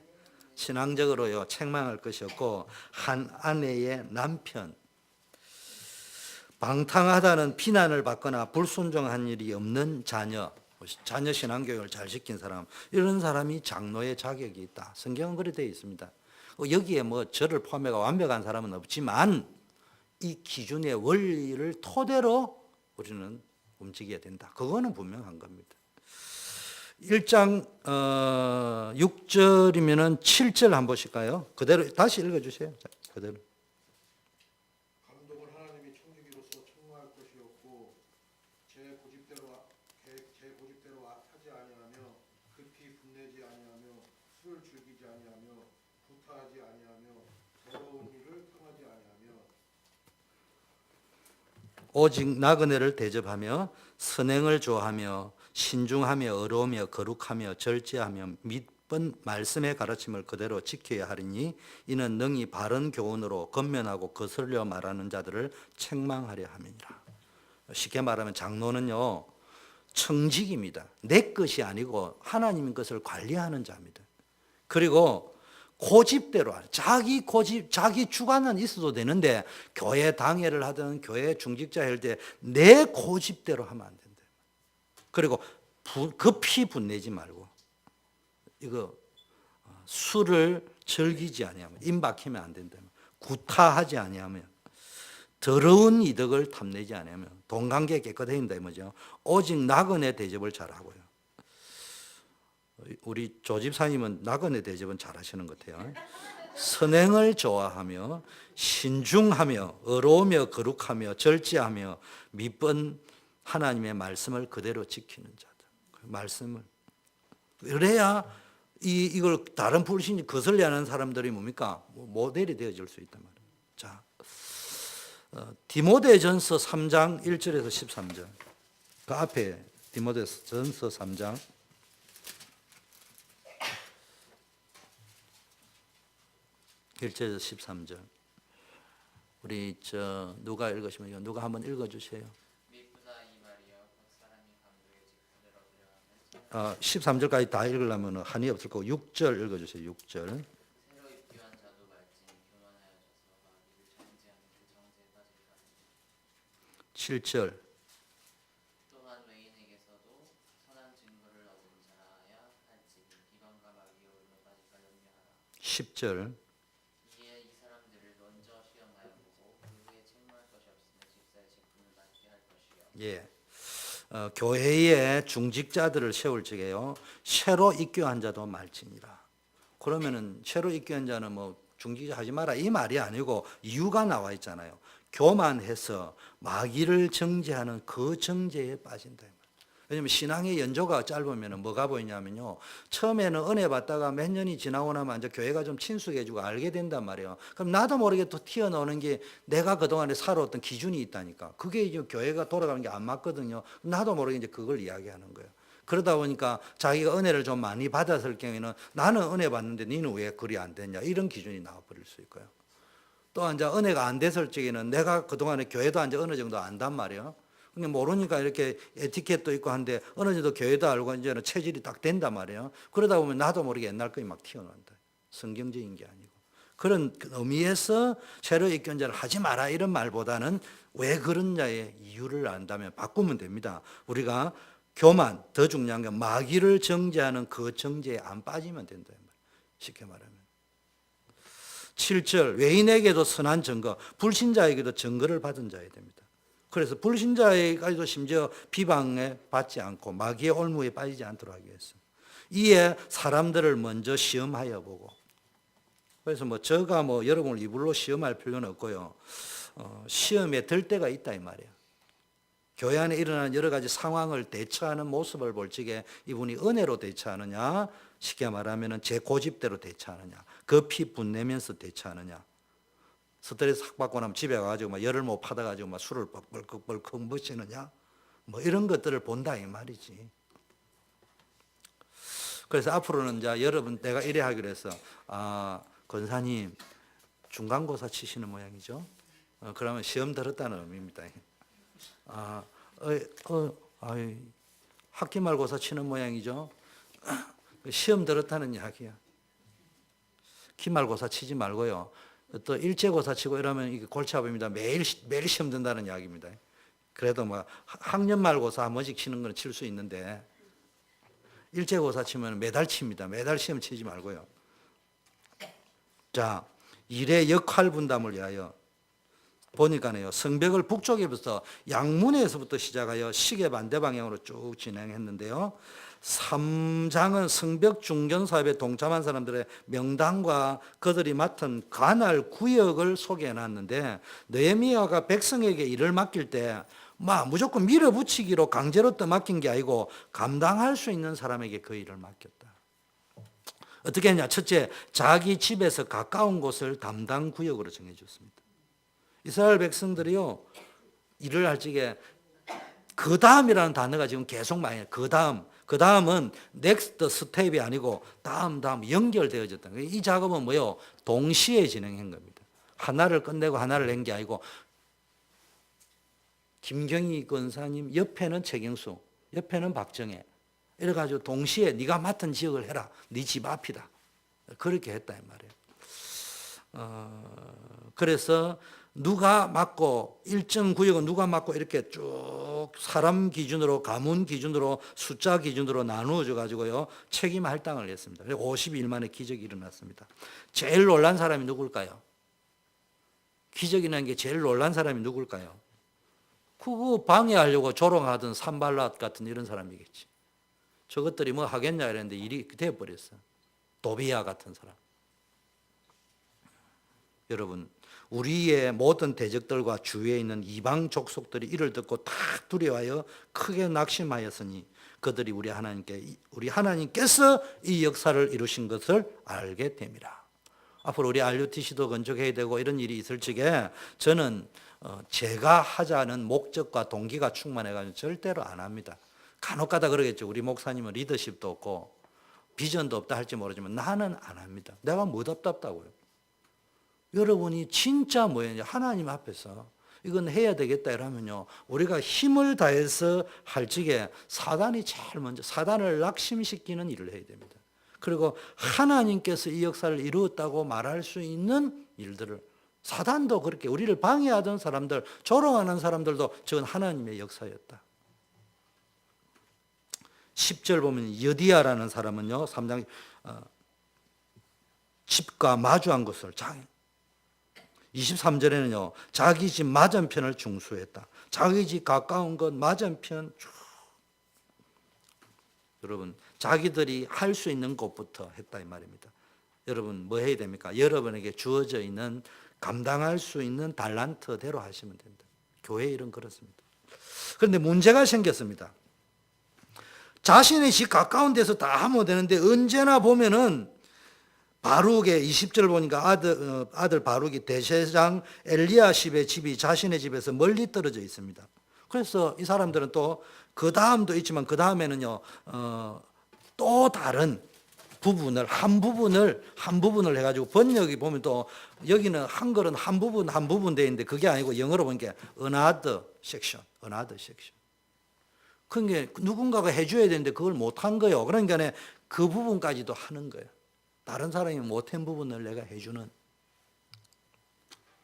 신앙적으로요, 책망할 것이 없고 한 아내의 남편, 방탕하다는 비난을 받거나 불순종한 일이 없는 자녀 신앙교육을 잘 시킨 사람, 이런 사람이 장로의 자격이 있다. 성경은 그렇게 되어 있습니다. 여기에 뭐 저를 포함해가 완벽한 사람은 없지만 이 기준의 원리를 토대로 우리는 움직여야 된다. 그거는 분명한 겁니다. 1장 6절이면은 7절 한번 보실까요? 그대로 다시 읽어주세요. 그대로. 감독을 하나님이 청지기로서 책망할 것이 없고 제 고집대로 하지 아니하며 급히 분내지 아니하며 술을 즐기지 아니하며 부타하지 아니하며 더러운 일을 통하지 아니하며. 오직 나그네를 대접하며 선행을 좋아하며 신중하며 의로우며 거룩하며 절제하며 믿번 말씀의 가르침을 그대로 지켜야 하리니 이는 능히 바른 교훈으로 건면하고 거슬려 말하는 자들을 책망하려 함이니라. 쉽게 말하면 장로는요, 청직입니다. 내 것이 아니고 하나님 것을 관리하는 자입니다. 그리고 고집대로 자기 고집, 자기 주관은 있어도 되는데 교회 당회를 하든 교회 중직자 할 때 내 고집대로 하면 안 된다. 그리고 급히 분내지 말고 이거 술을 즐기지 아니하면 임박히면 안 된다. 구타하지 아니하면 더러운 이득을 탐내지 아니하면 돈 관계 깨끗해야 된다 이 뭐죠. 오직 나그네 대접을 잘하고요. 우리 조집사님은 나그네 대접은 잘하시는 것 같아요. 선행을 좋아하며 신중하며 의로우며 거룩하며 절제하며 믿번 하나님의 말씀을 그대로 지키는 자들. 말씀을 그래야 이걸 다른 불신이 거슬려 하는 사람들이 뭡니까? 모델이 되어질 수 있단 말이에요. 자, 디모데전서 3장 1절에서 13절. 그 앞에 디모데전서 3장 1절에서 13절. 우리 누가 읽으시면 누가 한번 읽어 주세요. 13절까지 다 읽으려면 한이 없을 거고 6절 읽어 주세요. 6절. 7절. 또한 외인에게서도 선한 증거를 얻은 자라야 할지니 비방과 마귀의 올무에 빠질까 염려하라. 10절. 이에 이 사람들을 먼저 시험하여 보고 그 후에 책망할 것이 없으면 집사의 직분을 받게 할 것이요. 예. 교회에 중직자들을 세울 적에요. 새로 입교한 자도 말지니라. 그러면은 새로 입교한 자는 뭐 중직자 하지 마라 이 말이 아니고 이유가 나와 있잖아요. 교만해서 마귀를 정죄하는 그 정죄에 빠진다. 왜냐하면 신앙의 연조가 짧으면 뭐가 보이냐면요. 처음에는 은혜 받다가 몇 년이 지나고 나면 이제 교회가 좀 친숙해지고 알게 된단 말이에요. 그럼 나도 모르게 또 튀어나오는 게 내가 그동안에 살아왔던 기준이 있다니까. 그게 이제 교회가 돌아가는 게 안 맞거든요. 나도 모르게 이제 그걸 이야기하는 거예요. 그러다 보니까 자기가 은혜를 좀 많이 받았을 경우에는 나는 은혜 받는데 너는 왜 그리 안 됐냐. 이런 기준이 나와버릴 수 있고요. 또 이제 은혜가 안 됐을 적에는 내가 그동안에 교회도 이제 어느 정도 안단 말이에요. 근데 모르니까 이렇게 에티켓도 있고 한데 어느 정도 교회도 알고 이제는 체질이 딱 된단 말이에요. 그러다 보면 나도 모르게 옛날 거에 막 튀어나온다. 성경적인 게 아니고. 그런 의미에서 새로 입견자를 하지 마라 이런 말보다는 왜 그런냐의 이유를 안다면 바꾸면 됩니다. 우리가 교만, 더 중요한 건 마귀를 정죄하는 그 정죄에 안 빠지면 된다. 쉽게 말하면. 7절 외인에게도 선한 증거, 불신자에게도 증거를 받은 자야 됩니다. 그래서 불신자에게도 심지어 비방에 받지 않고 마귀의 올무에 빠지지 않도록 하기 위해서 이에 사람들을 먼저 시험하여 보고 그래서 제가 여러분을 이불로 시험할 필요는 없고요. 시험에 들 때가 있다 이 말이에요. 교회 안에 일어나는 여러 가지 상황을 대처하는 모습을 볼 적에 이분이 은혜로 대처하느냐 쉽게 말하면 제 고집대로 대처하느냐 급히 분내면서 대처하느냐 스트레스 확 받고 나면 집에 가가지고 열을 못 받아가지고 술을 벌컥벌컥 마시느냐 이런 것들을 본다 이 말이지. 그래서 앞으로는 이제 여러분 내가 이래 하기로 했어. 권사님 중간고사 치시는 모양이죠. 그러면 시험 들었다는 의미입니다. 학기말고사 치는 모양이죠. 시험 들었다는 이야기야. 기말고사 치지 말고요. 또 일제고사 치고 이러면 이게 골치 아픕니다. 매일 시험 든다는 이야기입니다. 그래도 학년말고사 한 번씩 치는 건 칠 수 있는데 일제고사 치면 매달 칩니다. 매달 시험 치지 말고요. 자, 일의 역할 분담을 위하여 보니까요. 성벽을 북쪽에부터 양문에서부터 시작하여 시계 반대 방향으로 쭉 진행했는데요. 3장은 성벽 중견 사업에 동참한 사람들의 명단과 그들이 맡은 관할 구역을 소개해 놨는데 느헤미야가 백성에게 일을 맡길 때 무조건 밀어붙이기로 강제로 떠맡긴 게 아니고 감당할 수 있는 사람에게 그 일을 맡겼다. 어떻게 했냐? 첫째, 자기 집에서 가까운 곳을 담당 구역으로 정해 줬습니다. 이스라엘 백성들이요, 일을 할 적에 그 다음이라는 단어가 지금 계속 많이 해요. 그 다음은 넥스트 스텝이 아니고 다음 연결되어졌다. 이 작업은 뭐요? 동시에 진행한 겁니다. 하나를 끝내고 하나를 낸 게 아니고 김경희 권사님 옆에는 최경수, 옆에는 박정혜 이래가지고 동시에 네가 맡은 지역을 해라. 네 집 앞이다. 그렇게 했다 이 말이에요. 그래서 누가 맡고 일정 구역은 누가 맡고 이렇게 쭉 사람 기준으로 가문 기준으로 숫자 기준으로 나누어져 가지고요 책임 할당을 했습니다. 그래서 50일 만에 기적이 일어났습니다. 제일 놀란 사람이 누굴까요? 기적이라는 게 제일 놀란 사람이 누굴까요? 그거 방해하려고 조롱하던 산발랏 같은 이런 사람이겠지. 저것들이 뭐 하겠냐 이랬는데 일이 되어버렸어. 도비야 같은 사람. 여러분, 우리의 모든 대적들과 주위에 있는 이방 족속들이 이를 듣고 다 두려워하여 크게 낙심하였으니 그들이 우리 하나님께서 이 역사를 이루신 것을 알게 됩니다. 앞으로 우리 RUTC도 건축해야 되고 이런 일이 있을 적에 저는 제가 하자는 목적과 동기가 충만해가지고 절대로 안 합니다. 간혹가다 그러겠죠. 우리 목사님은 리더십도 없고 비전도 없다 할지 모르지만 나는 안 합니다. 내가 뭐 답답다고요. 여러분이 진짜 뭐예요? 하나님 앞에서 이건 해야 되겠다 이러면요 우리가 힘을 다해서 할 적에 사단이 제일 먼저 사단을 낙심시키는 일을 해야 됩니다. 그리고 하나님께서 이 역사를 이루었다고 말할 수 있는 일들을 사단도 그렇게 우리를 방해하던 사람들 조롱하는 사람들도 저건 하나님의 역사였다. 10절 보면 여디야라는 사람은요 3장 집과 마주한 것을 23절에는요 자기 집 맞은편을 중수했다. 자기 집 가까운 것 맞은편 쭉 여러분 자기들이 할 수 있는 곳부터 했다 이 말입니다. 여러분 뭐 해야 됩니까? 여러분에게 주어져 있는 감당할 수 있는 달란트대로 하시면 된다. 교회 일은 그렇습니다. 그런데 문제가 생겼습니다. 자신의 집 가까운 데서 다 하면 되는데 언제나 보면은 바룩의 20절 보니까 아들 바룩이 대제사장 엘리야십의 집이 자신의 집에서 멀리 떨어져 있습니다. 그래서 이 사람들은 또 그 다음도 있지만 그 다음에는요 또 다른 부분을 한 부분을 해가지고 번역이 보면 또 여기는 한글은 한 부분 돼 있는데 그게 아니고 영어로 보니까 another section. 그러니까 누군가가 해줘야 되는데 그걸 못한 거예요. 그러니까 그 부분까지도 하는 거예요. 다른 사람이 못한 부분을 내가 해주는.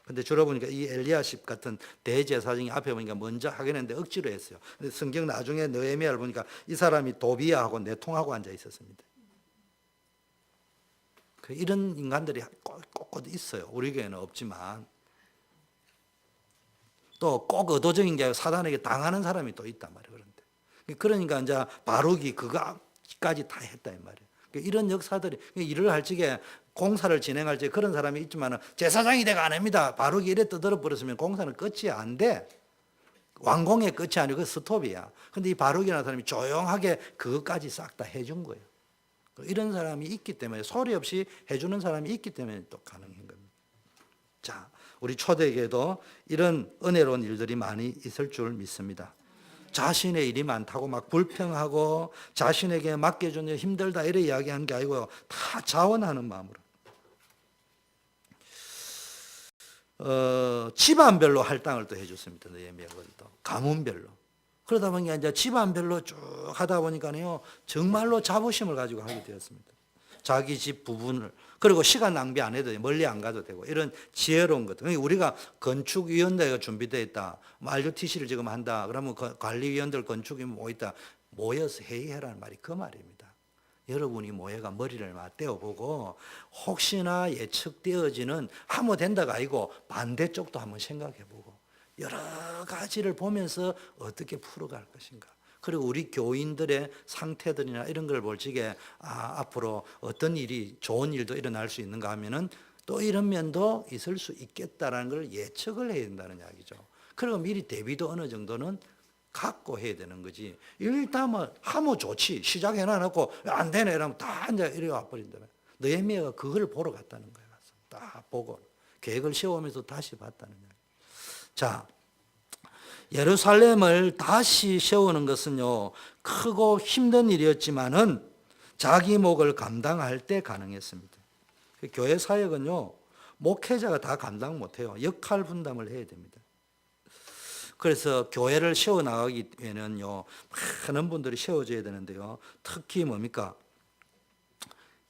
근데 주로 보니까 이 엘리야십 같은 대제사장이 앞에 보니까 먼저 하긴 했는데 억지로 했어요. 근데 성경 나중에 느헤미야를 보니까 이 사람이 도비야하고 내통하고 앉아 있었습니다. 이런 인간들이 꼭 있어요. 우리 교회는 없지만 또 꼭 의도적인 게 아니라 사단에게 당하는 사람이 또 있단 말이에요. 그러니까 이제 바룩이 그거까지 다 했다 이 말이에요. 이런 역사들이 일을 할 적에 공사를 진행할 적에 그런 사람이 있지만 제사장이 내가 안 합니다. 바룩이 이래 떠들어 버렸으면 공사는 끝이 안 돼. 완공의 끝이 아니고 스톱이야. 근데 이 바룩이라는 사람이 조용하게 그것까지 싹 다 해준 거예요. 이런 사람이 있기 때문에 소리 없이 해주는 사람이 있기 때문에 또 가능한 겁니다. 자, 우리 초대교회도 이런 은혜로운 일들이 많이 있을 줄 믿습니다. 자신의 일이 많다고 막 불평하고 자신에게 맡겨주는 힘들다 이래 이야기하는 게 아니고요. 다 자원하는 마음으로. 집안별로 할당을 또 해줬습니다. 느헤미야가 또 가문별로. 그러다 보니까 이제 집안별로 쭉 하다 보니까요 정말로 자부심을 가지고 하게 되었습니다. 자기 집 부분을 그리고 시간 낭비 안 해도 멀리 안 가도 되고 이런 지혜로운 것들. 우리가 건축위원회가 준비되어 있다. RUTC를 지금 한다. 그러면 관리위원들 건축이 뭐 있다. 모여서 회의해라는 말이 그 말입니다. 여러분이 모여가 머리를 맞대어보고 혹시나 예측되어지는 하면 된다가 아니고 반대쪽도 한번 생각해보고 여러 가지를 보면서 어떻게 풀어갈 것인가. 그리고 우리 교인들의 상태들이나 이런 걸 볼 적에 앞으로 어떤 일이 좋은 일도 일어날 수 있는가 하면은 또 이런 면도 있을 수 있겠다라는 걸 예측을 해야 된다는 이야기죠. 그리고 미리 대비도 어느 정도는 갖고 해야 되는 거지. 일단 뭐 하면 좋지. 시작해놔놓고 안 되네 이러면 다 이제 이래 와버린다면. 느헤미야가 그걸 보러 갔다는 거예요. 딱 보고 계획을 세우면서 다시 봤다는 거예요. 자, 예루살렘을 다시 세우는 것은요, 크고 힘든 일이었지만은 자기 몫을 감당할 때 가능했습니다. 교회 사역은요, 목회자가 다 감당 못해요. 역할 분담을 해야 됩니다. 그래서 교회를 세워나가기 위해는요, 많은 분들이 세워져야 되는데요, 특히 뭡니까?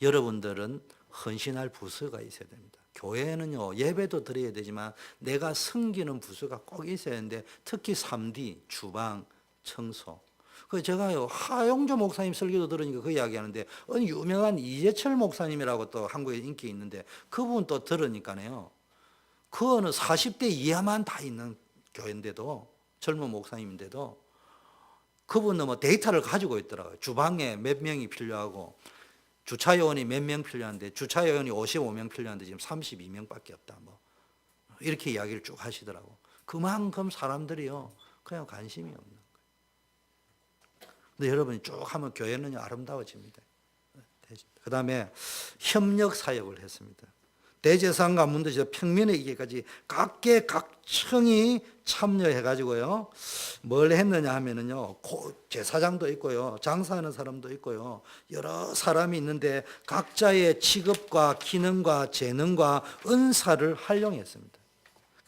여러분들은 헌신할 부서가 있어야 됩니다. 교회는요, 예배도 드려야 되지만 내가 섬기는 부서가 꼭 있어야 하는데, 특히 3D, 주방, 청소. 그 제가요, 하용조 목사님 설교도 들으니까 그 이야기하는데, 유명한 이재철 목사님이라고 또 한국에 인기 있는데, 그분 또 들으니까요, 그거는 40대 이하만 다 있는 교회인데도, 젊은 목사님인데도, 그분은 뭐 데이터를 가지고 있더라고요. 주방에 몇 명이 필요하고, 주차요원이 몇 명 필요한데, 주차요원이 55명 필요한데 지금 32명밖에 없다. 뭐 이렇게 이야기를 쭉 하시더라고. 그만큼 사람들이요, 그냥 관심이 없는 거예요. 근데 여러분이 쭉 하면 교회는요, 아름다워집니다. 그 다음에 협력 사역을 했습니다. 대제사장 가문부터 평면에 이게까지 각계 각층이 참여해가지고요, 뭘 했느냐 하면은요, 제사장도 있고요, 장사하는 사람도 있고요, 여러 사람이 있는데 각자의 직업과 기능과 재능과 은사를 활용했습니다.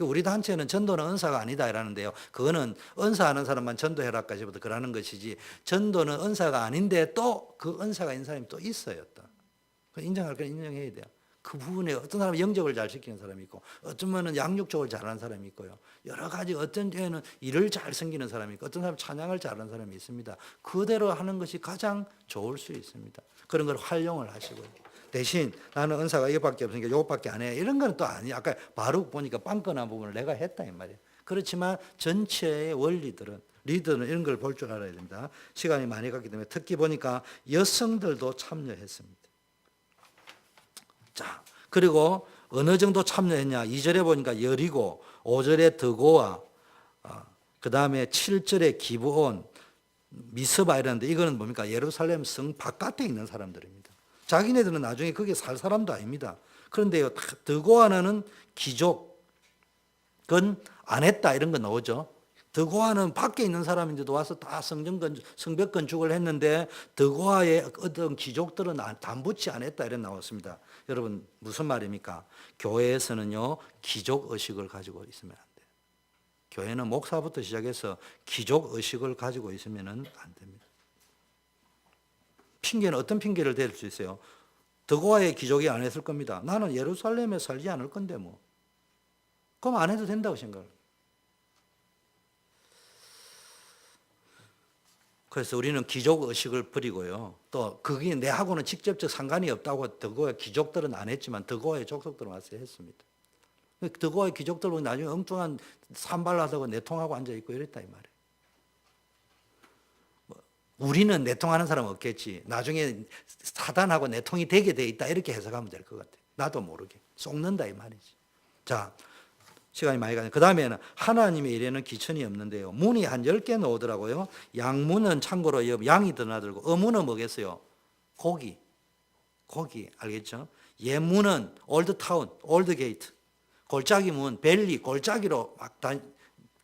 우리 단체는 전도는 은사가 아니다 이라는데요, 그거는 은사하는 사람만 전도해라까지부터 그러는 것이지, 전도는 은사가 아닌데 또 그 은사가 있는 사람이 또 있어요. 또 인정할 건 인정해야 돼요. 그 부분에 어떤 사람은 영적을 잘 시키는 사람이 있고, 어쩌면 양육 쪽을 잘하는 사람이 있고요, 여러 가지, 어떤 때는 일을 잘 섬기는 사람이 있고, 어떤 사람은 찬양을 잘하는 사람이 있습니다. 그대로 하는 것이 가장 좋을 수 있습니다. 그런 걸 활용을 하시고요. 대신 나는 은사가 이것밖에 없으니까 이것밖에 안 해, 이런 건 또 아니에요. 아까 바룩 보니까 빵건한 부분을 내가 했다 이 말이에요. 그렇지만 전체의 원리들은, 리더는 이런 걸 볼 줄 알아야 됩니다. 시간이 많이 갔기 때문에 특히 보니까 여성들도 참여했습니다. 자, 그리고 어느 정도 참여했냐? 2절에 보니까 여리고, 5절에 드고와, 그 다음에 7절에 기브온, 미스바 이라는데, 이거는 뭡니까? 예루살렘 성 바깥에 있는 사람들입니다. 자기네들은 나중에 거기에 살 사람도 아닙니다. 그런데요, 드고아는 기족은 안 했다 이런 거 나오죠. 드고아는 밖에 있는 사람인데도 와서 다 성벽 건축을 했는데, 드고아의 어떤 귀족들은 담붙이 안 했다 이런 나왔습니다. 여러분 무슨 말입니까? 교회에서는요, 귀족 의식을 가지고 있으면 안 돼요. 교회는 목사부터 시작해서 귀족 의식을 가지고 있으면 안 됩니다. 핑계는 어떤 핑계를 댈 수 있어요? 드고아의 귀족이 안 했을 겁니다. 나는 예루살렘에 살지 않을 건데 뭐. 그럼 안 해도 된다고 생각해요. 그래서 우리는 귀족 의식을 버리고요, 또 그게 내하고는 직접적 상관이 없다고 드고아의 귀족들은 안 했지만 드고아의 족속들은 와서 했습니다. 드고아의 귀족들은 나중에 엉뚱한 산발하다고 내통하고 앉아있고 이랬다 이 말이에요. 우리는 내통하는 사람 없겠지, 나중에 사단하고 내통이 되게 돼 있다 이렇게 해석하면 될 것 같아요. 나도 모르게 쏙는다 이 말이지. 자, 시간이 많이 가네. 그 다음에는 하나님의 일에는 기천이 없는데요, 문이 한 10개 나오더라고요. 양문은 참고로 양이 드나들고, 어문은 뭐겠어요? 고기 알겠죠? 예문은 올드타운, 올드게이트, 골짜기 문, 벨리, 골짜기로 막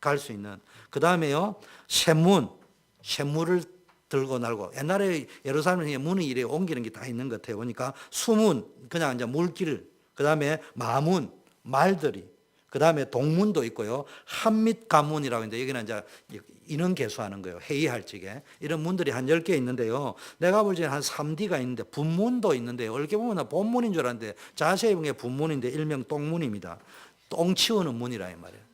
갈 수 있는. 그 다음에요, 샘물을 들고 날고, 옛날에 예루살렘에 문이 이래 옮기는 게 다 있는 것 같아요. 보니까 수문, 그냥 이제 물길, 그 다음에 마문, 말들이, 그 다음에 동문도 있고요, 한밑 관문이라고 있는데, 여기는 이제 인원 개수하는 거예요. 회의할 적에. 이런 문들이 한 10개 있는데요, 내가 볼 때는 한 3D가 있는데, 분문도 있는데, 이렇게 보면 본문인 줄 알았는데, 자세히 보면 분문인데, 일명 똥문입니다. 똥 치우는 문이라 이 말이에요.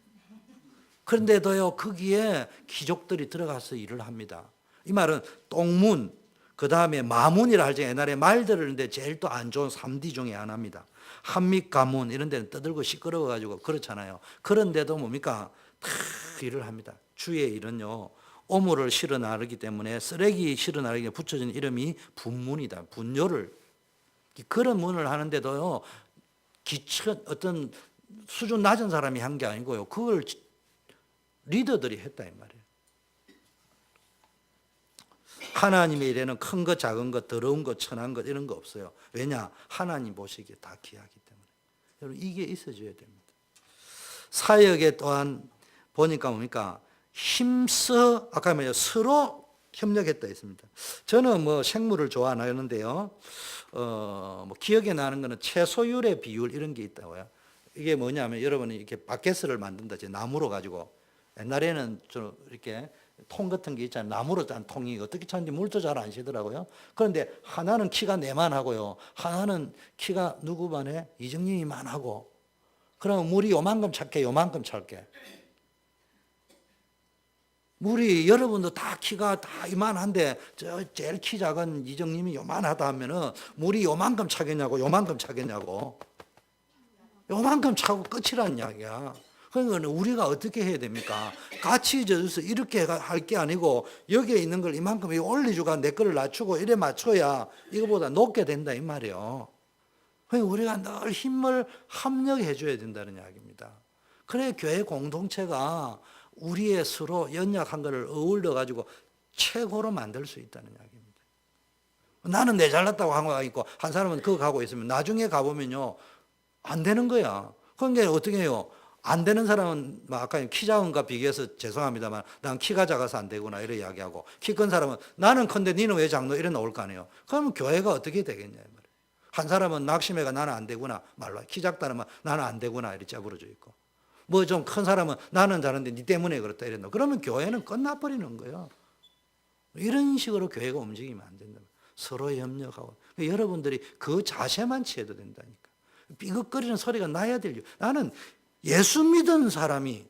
그런데도요, 거기에 귀족들이 들어가서 일을 합니다. 이 말은 똥문, 그 다음에 마문이라 할 때 옛날에 말들을 하는데 제일 또 안 좋은 3D 중에 하나입니다. 한밑 가문 이런 데는 떠들고 시끄러워가지고 그렇잖아요. 그런데도 뭡니까? 다 일을 합니다. 주의 일은요, 오물을 실어 나르기 때문에, 쓰레기 실어 나르기에 붙여진 이름이 분문이다. 분뇨를, 그런 문을 하는데도요, 어떤 수준 낮은 사람이 한 게 아니고요, 그걸 리더들이 했다 이 말이에요. 하나님의 일에는 큰 것, 작은 것, 더러운 것, 천한 것 이런 거 없어요. 왜냐? 하나님 보시기에 다 귀하기 때문에. 여러분 이게 있어줘야 됩니다. 사역에 또한 보니까 뭡니까? 힘써 아까 뭐요 서로 협력했다 했습니다. 저는 뭐 생물을 좋아 안 하는데요. 뭐 기억에 나는 거는 채소율의 비율 이런 게 있다고요. 이게 뭐냐면 여러분이 이렇게 바게스를 만든다. 제 나무로 가지고 옛날에는 좀 이렇게 통 같은 게 있잖아요. 나무로 짠 통이 어떻게 찾는지 물도 잘 안 시더라고요. 그런데 하나는 키가 내만 하고요. 하나는 키가 누구만 해? 이정님이만 하고. 그러면 물이 요만큼 찰게, 요만큼 찰게. 물이 여러분도 다 키가 다 이만한데 저 제일 키 작은 이정님이 요만하다 하면은 물이 요만큼 차겠냐고, 요만큼 차겠냐고. 요만큼 차고 끝이란 이야기야. 그러니까 우리가 어떻게 해야 됩니까? 같이 져서 이렇게 할 게 아니고 여기에 있는 걸 이만큼 올려주고 내 거를 낮추고 이래 맞춰야 이거보다 높게 된다 이 말이에요. 그러니까 우리가 늘 힘을 합력해 줘야 된다는 이야기입니다. 그래 교회 공동체가 우리의 서로 연약한 것을 어울려 가지고 최고로 만들 수 있다는 이야기입니다. 나는 내 잘났다고 한 거 있고 한 사람은 그거 가고 있으면 나중에 가보면요 안 되는 거야. 그러니까 어떻게 해요? 안 되는 사람은 아까 키 작은 거 비교해서 죄송합니다만 난 키가 작아서 안 되구나 이런 이야기하고 키 큰 사람은 나는 큰데 니는 왜 작노 이래 나올 거 아니에요. 그러면 교회가 어떻게 되겠냐 말이에요. 한 사람은 낙심해가 나는 안 되구나 말로 키 작다는 말 나는 안 되구나 이렇게 짜부러져 있고 뭐 좀 큰 사람은 나는 잘하는데 니 때문에 그렇다 이랬노. 그러면 교회는 끝나버리는 거예요. 이런 식으로 교회가 움직이면 안 된다. 서로 협력하고 여러분들이 그 자세만 취해도 된다니까. 삐걱거리는 소리가 나야 돼요. 나는 예수 믿은 사람이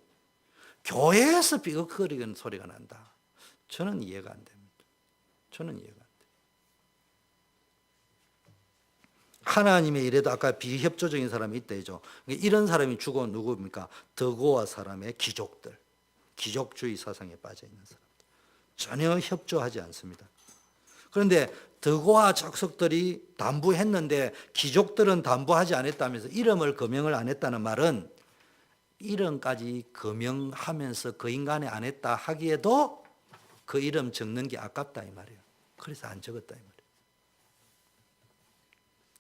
교회에서 삐걱거리는 소리가 난다. 저는 이해가 안 됩니다. 저는 이해가 안 돼요. 하나님의 일에도 아까 비협조적인 사람이 있다 했죠. 이런 사람이 주고 누구입니까? 더고아 사람의 귀족들. 귀족주의 사상에 빠져 있는 사람. 전혀 협조하지 않습니다. 그런데 더고아 족속들이 담부했는데 귀족들은 담부하지 않았다면서 이름을 거명을 안 했다는 말은 이름까지 거명하면서 그 인간이 안 했다 하기에도 그 이름 적는 게 아깝다 이 말이에요. 그래서 안 적었다 이 말이에요.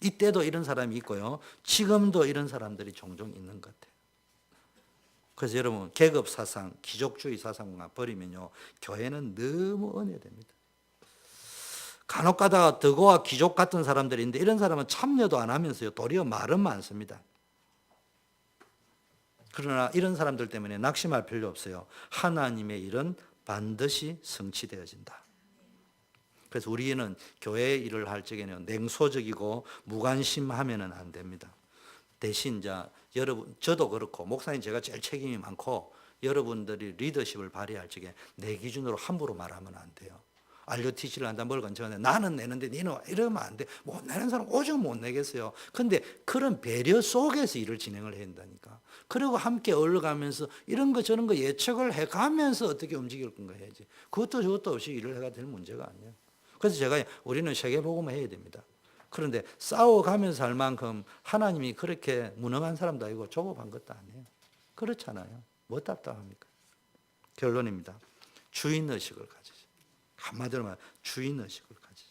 이때도 이런 사람이 있고요. 지금도 이런 사람들이 종종 있는 것 같아요. 그래서 여러분 계급 사상, 귀족주의 사상만 버리면요. 교회는 너무 은혜됩니다. 간혹 가다가 더고와 귀족 같은 사람들이 있는데 이런 사람은 참여도 안 하면서요. 도리어 말은 많습니다. 그러나 이런 사람들 때문에 낙심할 필요 없어요. 하나님의 일은 반드시 성취되어진다. 그래서 우리는 교회 일을 할 적에는 냉소적이고 무관심하면은 안 됩니다. 대신 이제 여러분 저도 그렇고 목사님 제가 제일 책임이 많고 여러분들이 리더십을 발휘할 적에 내 기준으로 함부로 말하면 안 돼요. RUTC를 한다 뭘 건져내 나는 내는데 니는 이러면 안 돼. 못 내는 사람 오죽 못 내겠어요. 근데 그런 배려 속에서 일을 진행을 해야 된다니까. 그리고 함께 어울려가면서 이런 거 저런 거 예측을 해가면서 어떻게 움직일 건가 해야지. 그것도 저것도 없이 일을 해가 될 문제가 아니에요. 그래서 제가 우리는 세계복음을 해야 됩니다. 그런데 싸워가면서 할 만큼 하나님이 그렇게 무능한 사람도 아니고 조급한 것도 아니에요. 그렇잖아요. 뭐 답답합니까? 결론입니다. 주인의식을 가지죠. 한마디로 말하면 주인의식을 가지죠.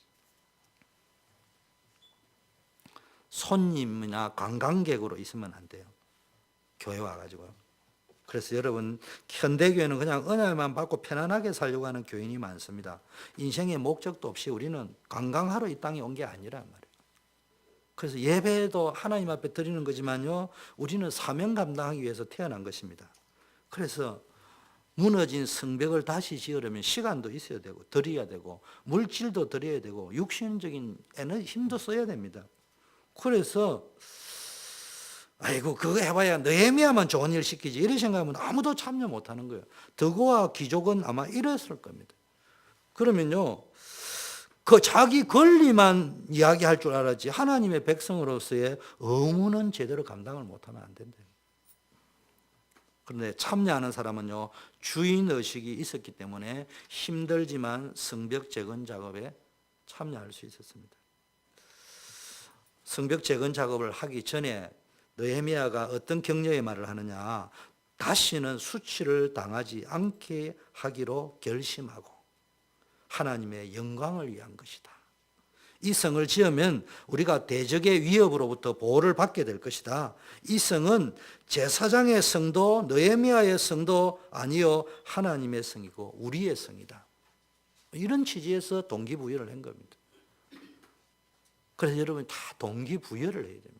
손님이나 관광객으로 있으면 안 돼요. 교회 와가지고요. 그래서 여러분 현대교회는 그냥 은혜만 받고 편안하게 살려고 하는 교인이 많습니다. 인생의 목적도 없이 우리는 관광하러 이 땅에 온 게 아니란 말이에요. 그래서 예배도 하나님 앞에 드리는 거지만요. 우리는 사명 감당하기 위해서 태어난 것입니다. 그래서 무너진 성벽을 다시 지으려면 시간도 있어야 되고 드려야 되고 물질도 드려야 되고 육신적인 에너지 힘도 써야 됩니다. 그래서 아이고 그거 해봐야 느헤미야만 좋은 일 시키지 이런 생각하면 아무도 참여 못하는 거예요. 더고와 귀족은 아마 이랬을 겁니다. 그러면요 그 자기 권리만 이야기할 줄 알았지 하나님의 백성으로서의 의무는 제대로 감당을 못하면 안 된다. 그런데 참여하는 사람은요 주인의식이 있었기 때문에 힘들지만 성벽 재건 작업에 참여할 수 있었습니다. 성벽 재건 작업을 하기 전에 느헤미야가 어떤 격려의 말을 하느냐 다시는 수치를 당하지 않게 하기로 결심하고 하나님의 영광을 위한 것이다. 이 성을 지으면 우리가 대적의 위협으로부터 보호를 받게 될 것이다. 이 성은 제사장의 성도 느헤미야의 성도 아니요 하나님의 성이고 우리의 성이다. 이런 취지에서 동기부여를 한 겁니다. 그래서 여러분 다 동기부여를 해야 됩니다.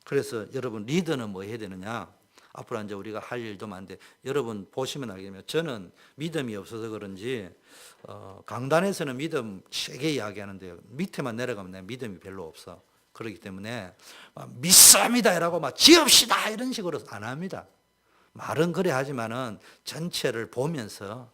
그래서 여러분 리더는 뭐 해야 되느냐? 앞으로 이제 우리가 할 일도 많은데 여러분 보시면 알겠지만 저는 믿음이 없어서 그런지 강단에서는 믿음 세게 이야기하는데요. 밑에만 내려가면 내가 믿음이 별로 없어. 그렇기 때문에 믿습니다라고 막 지읍시다 이런 식으로 안 합니다. 말은 그래 하지만은 전체를 보면서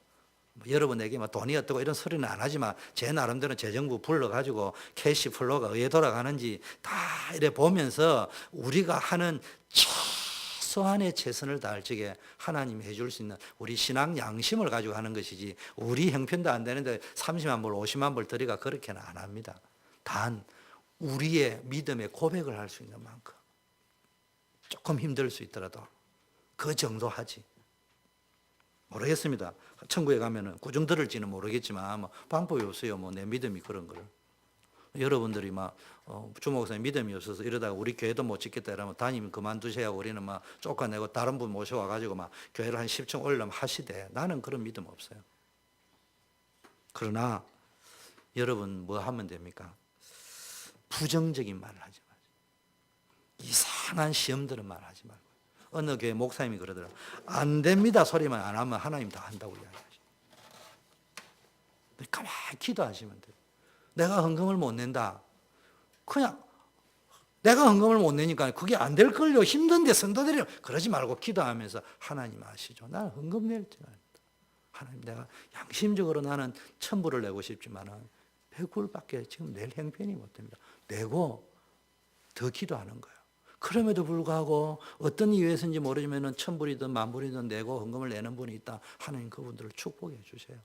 여러분에게 막 돈이 어떻고 이런 소리는 안 하지만 제 나름대로 재정부 불러가지고 캐시플로가 어떻게 돌아가는지 다 이래 보면서 우리가 하는 최소한의 최선을 다할 적에 하나님이 해줄 수 있는 우리 신앙 양심을 가지고 하는 것이지 우리 형편도 안 되는데 30만 불 50만 불 들이가 그렇게는 안 합니다. 단 우리의 믿음의 고백을 할 수 있는 만큼 조금 힘들 수 있더라도 그 정도 하지. 모르겠습니다. 천국에 가면은 꾸중 들을지는 모르겠지만 뭐 방법이 없어요. 뭐 내 믿음이 그런 거를. 여러분들이 막 주목사님 믿음이 없어서 이러다가 우리 교회도 못 짓겠다 이러면 담임 그만두셔야 우리는 막 쫓아내고 다른 분 모셔와가지고 막 교회를 한 10층 올려면 하시되 나는 그런 믿음 없어요. 그러나 여러분 뭐 하면 됩니까? 부정적인 말을 하지 마세요. 이상한 시험 드는 말 하지 말고. 어느 교회 목사님이 그러더라고요. 안 됩니다 소리만 안 하면 하나님 다 한다고 이야기하시죠. 가만히 기도하시면 돼요. 내가 헌금을 못 낸다. 그냥 내가 헌금을 못 내니까 그게 안 될 걸요. 힘든데 성도들이 그러지 말고 기도하면서 하나님 아시죠. 나는 헌금 낼 줄 압니다. 하나님 내가 양심적으로 나는 1,000불을 내고 싶지만은 100불밖에 지금 낼 형편이 못 됩니다. 내고 더 기도하는 거예요. 그럼에도 불구하고 어떤 이유에서인지 모르지만 1,000불이든 10,000불이든 내고 헌금을 내는 분이 있다. 하나님 그분들을 축복해 주세요.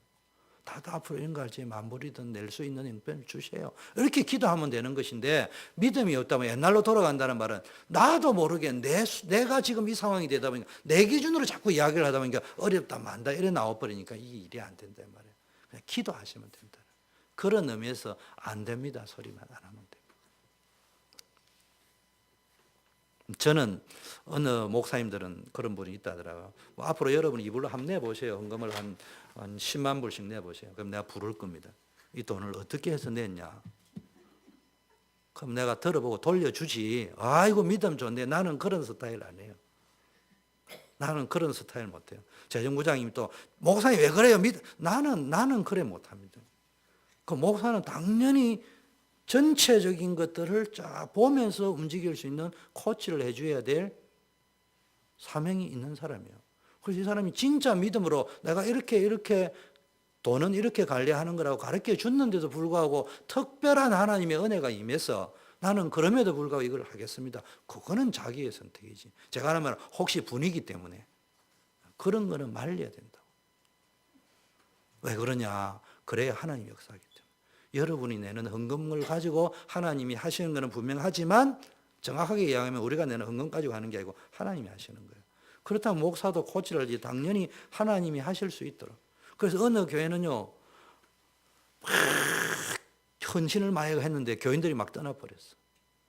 나도 앞으로 이런 걸 10,000불이든 낼 수 있는 형편을 주세요. 이렇게 기도하면 되는 것인데 믿음이 없다면 옛날로 돌아간다는 말은 나도 모르게 내가 지금 이 상황이 되다 보니까 내 기준으로 자꾸 이야기를 하다 보니까 어렵다 만다 이래 나와버리니까 이 일이 안 된단 말이에요. 그냥 기도하시면 된다. 그런 의미에서 안 됩니다 소리만 안 하면 돼요. 저는 어느 목사님들은 그런 분이 있다더라고요. 뭐 앞으로 여러분 이불로 한번 내보세요. 헌금을 한 10만 불씩 내보세요. 그럼 내가 부를 겁니다. 이 돈을 어떻게 해서 냈냐? 그럼 내가 들어보고 돌려주지. 아이고 믿음 좋네. 나는 그런 스타일 안 해요. 나는 그런 스타일 못해요. 재정부장님이 또 목사님 왜 그래요? 나는 그래 못합니다. 그 목사는 당연히 전체적인 것들을 쫙 보면서 움직일 수 있는 코치를 해줘야 될 사명이 있는 사람이에요. 그래서 이 사람이 진짜 믿음으로 내가 이렇게 돈은 이렇게 관리하는 거라고 가르쳐 줬는데도 불구하고 특별한 하나님의 은혜가 임해서 나는 그럼에도 불구하고 이걸 하겠습니다. 그거는 자기의 선택이지. 제가 하는 말은 혹시 분위기 때문에 그런 거는 말려야 된다고. 왜 그러냐? 그래야 하나님이 역사하기 때문에. 여러분이 내는 헌금을 가지고 하나님이 하시는 것은 분명하지만 정확하게 이야기하면 우리가 내는 헌금 가지고 하는 게 아니고 하나님이 하시는 거예요. 그렇다면 목사도 코치를 하지 당연히 하나님이 하실 수 있도록. 그래서 어느 교회는요 헌신을 많이 했는데 교인들이 막 떠나버렸어.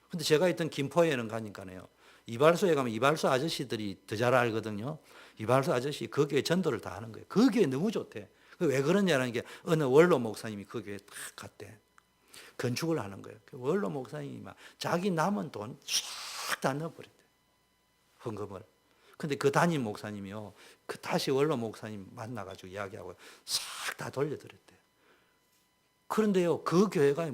근데 제가 있던 김포에는 가니까요 이발소에 가면 이발소 아저씨들이 더 잘 알거든요. 이발소 아저씨 그 교회 전도를 다 하는 거예요. 그 교회 너무 좋대. 왜 그러냐는 게 어느 원로 목사님이 그 교회에 딱 갔대. 건축을 하는 거예요. 그 원로 목사님이 막 자기 남은 돈 쫙 다 넣어버렸대. 헌금을. 근데 그 담임 목사님이요. 그 다시 원로 목사님 만나가지고 이야기하고 싹 다 돌려드렸대. 그런데요, 그 교회가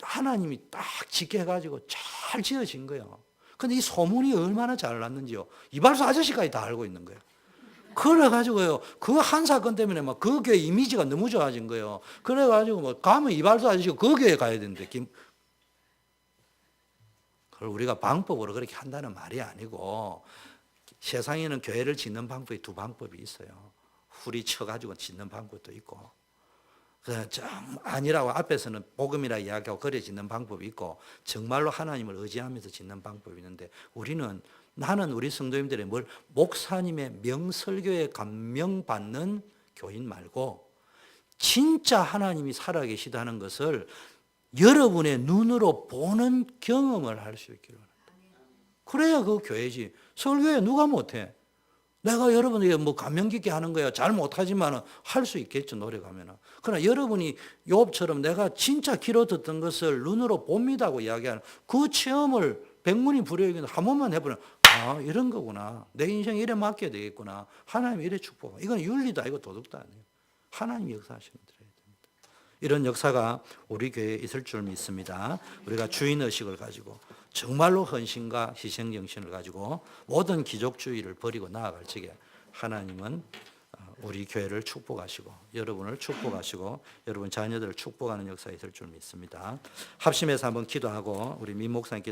하나님이 딱 짓게 해가지고 잘 지어진 거예요. 근데 이 소문이 얼마나 잘 났는지요. 이발소 아저씨까지 다 알고 있는 거예요. 그래가지고요, 그 한 사건 때문에 막 그 교회 이미지가 너무 좋아진 거예요. 그래가지고 뭐 가면 이발소 아저씨가 그 교회 가야 되는데, 그걸 우리가 방법으로 그렇게 한다는 말이 아니고, 세상에는 교회를 짓는 방법이 두 방법이 있어요. 후리 쳐가지고 짓는 방법도 있고, 좀 아니라고 앞에서는 복음이라 이야기하고 그래 짓는 방법이 있고 정말로 하나님을 의지하면서 짓는 방법이 있는데 나는 우리 성도님들의 목사님의 명설교에 감명받는 교인 말고 진짜 하나님이 살아계시다는 것을 여러분의 눈으로 보는 경험을 할 수 있기를 원합니다. 그래야 그 교회지. 설교에 누가 못해? 내가 여러분에게 감명 깊게 하는 거야. 잘 못하지만 할 수 있겠죠, 노력하면. 그러나 여러분이 욥처럼 내가 진짜 귀로 듣던 것을 눈으로 봅니다고 이야기하는 그 체험을 백문이 불여일견 한 번만 해보면 이런 거구나. 내 인생 이래 맡겨야 되겠구나. 하나님이 이래 축복하. 이건 윤리도 아니고 도덕도 아니에요. 하나님이 역사하시는 거예요. 이런 역사가 우리 교회에 있을 줄 믿습니다. 우리가 주인의식을 가지고 정말로 헌신과 희생정신을 가지고 모든 기족주의를 버리고 나아갈 적에 하나님은 우리 교회를 축복하시고 여러분을 축복하시고 여러분 자녀들을 축복하는 역사가 있을 줄 믿습니다. 합심해서 한번 기도하고 우리 민 목사님께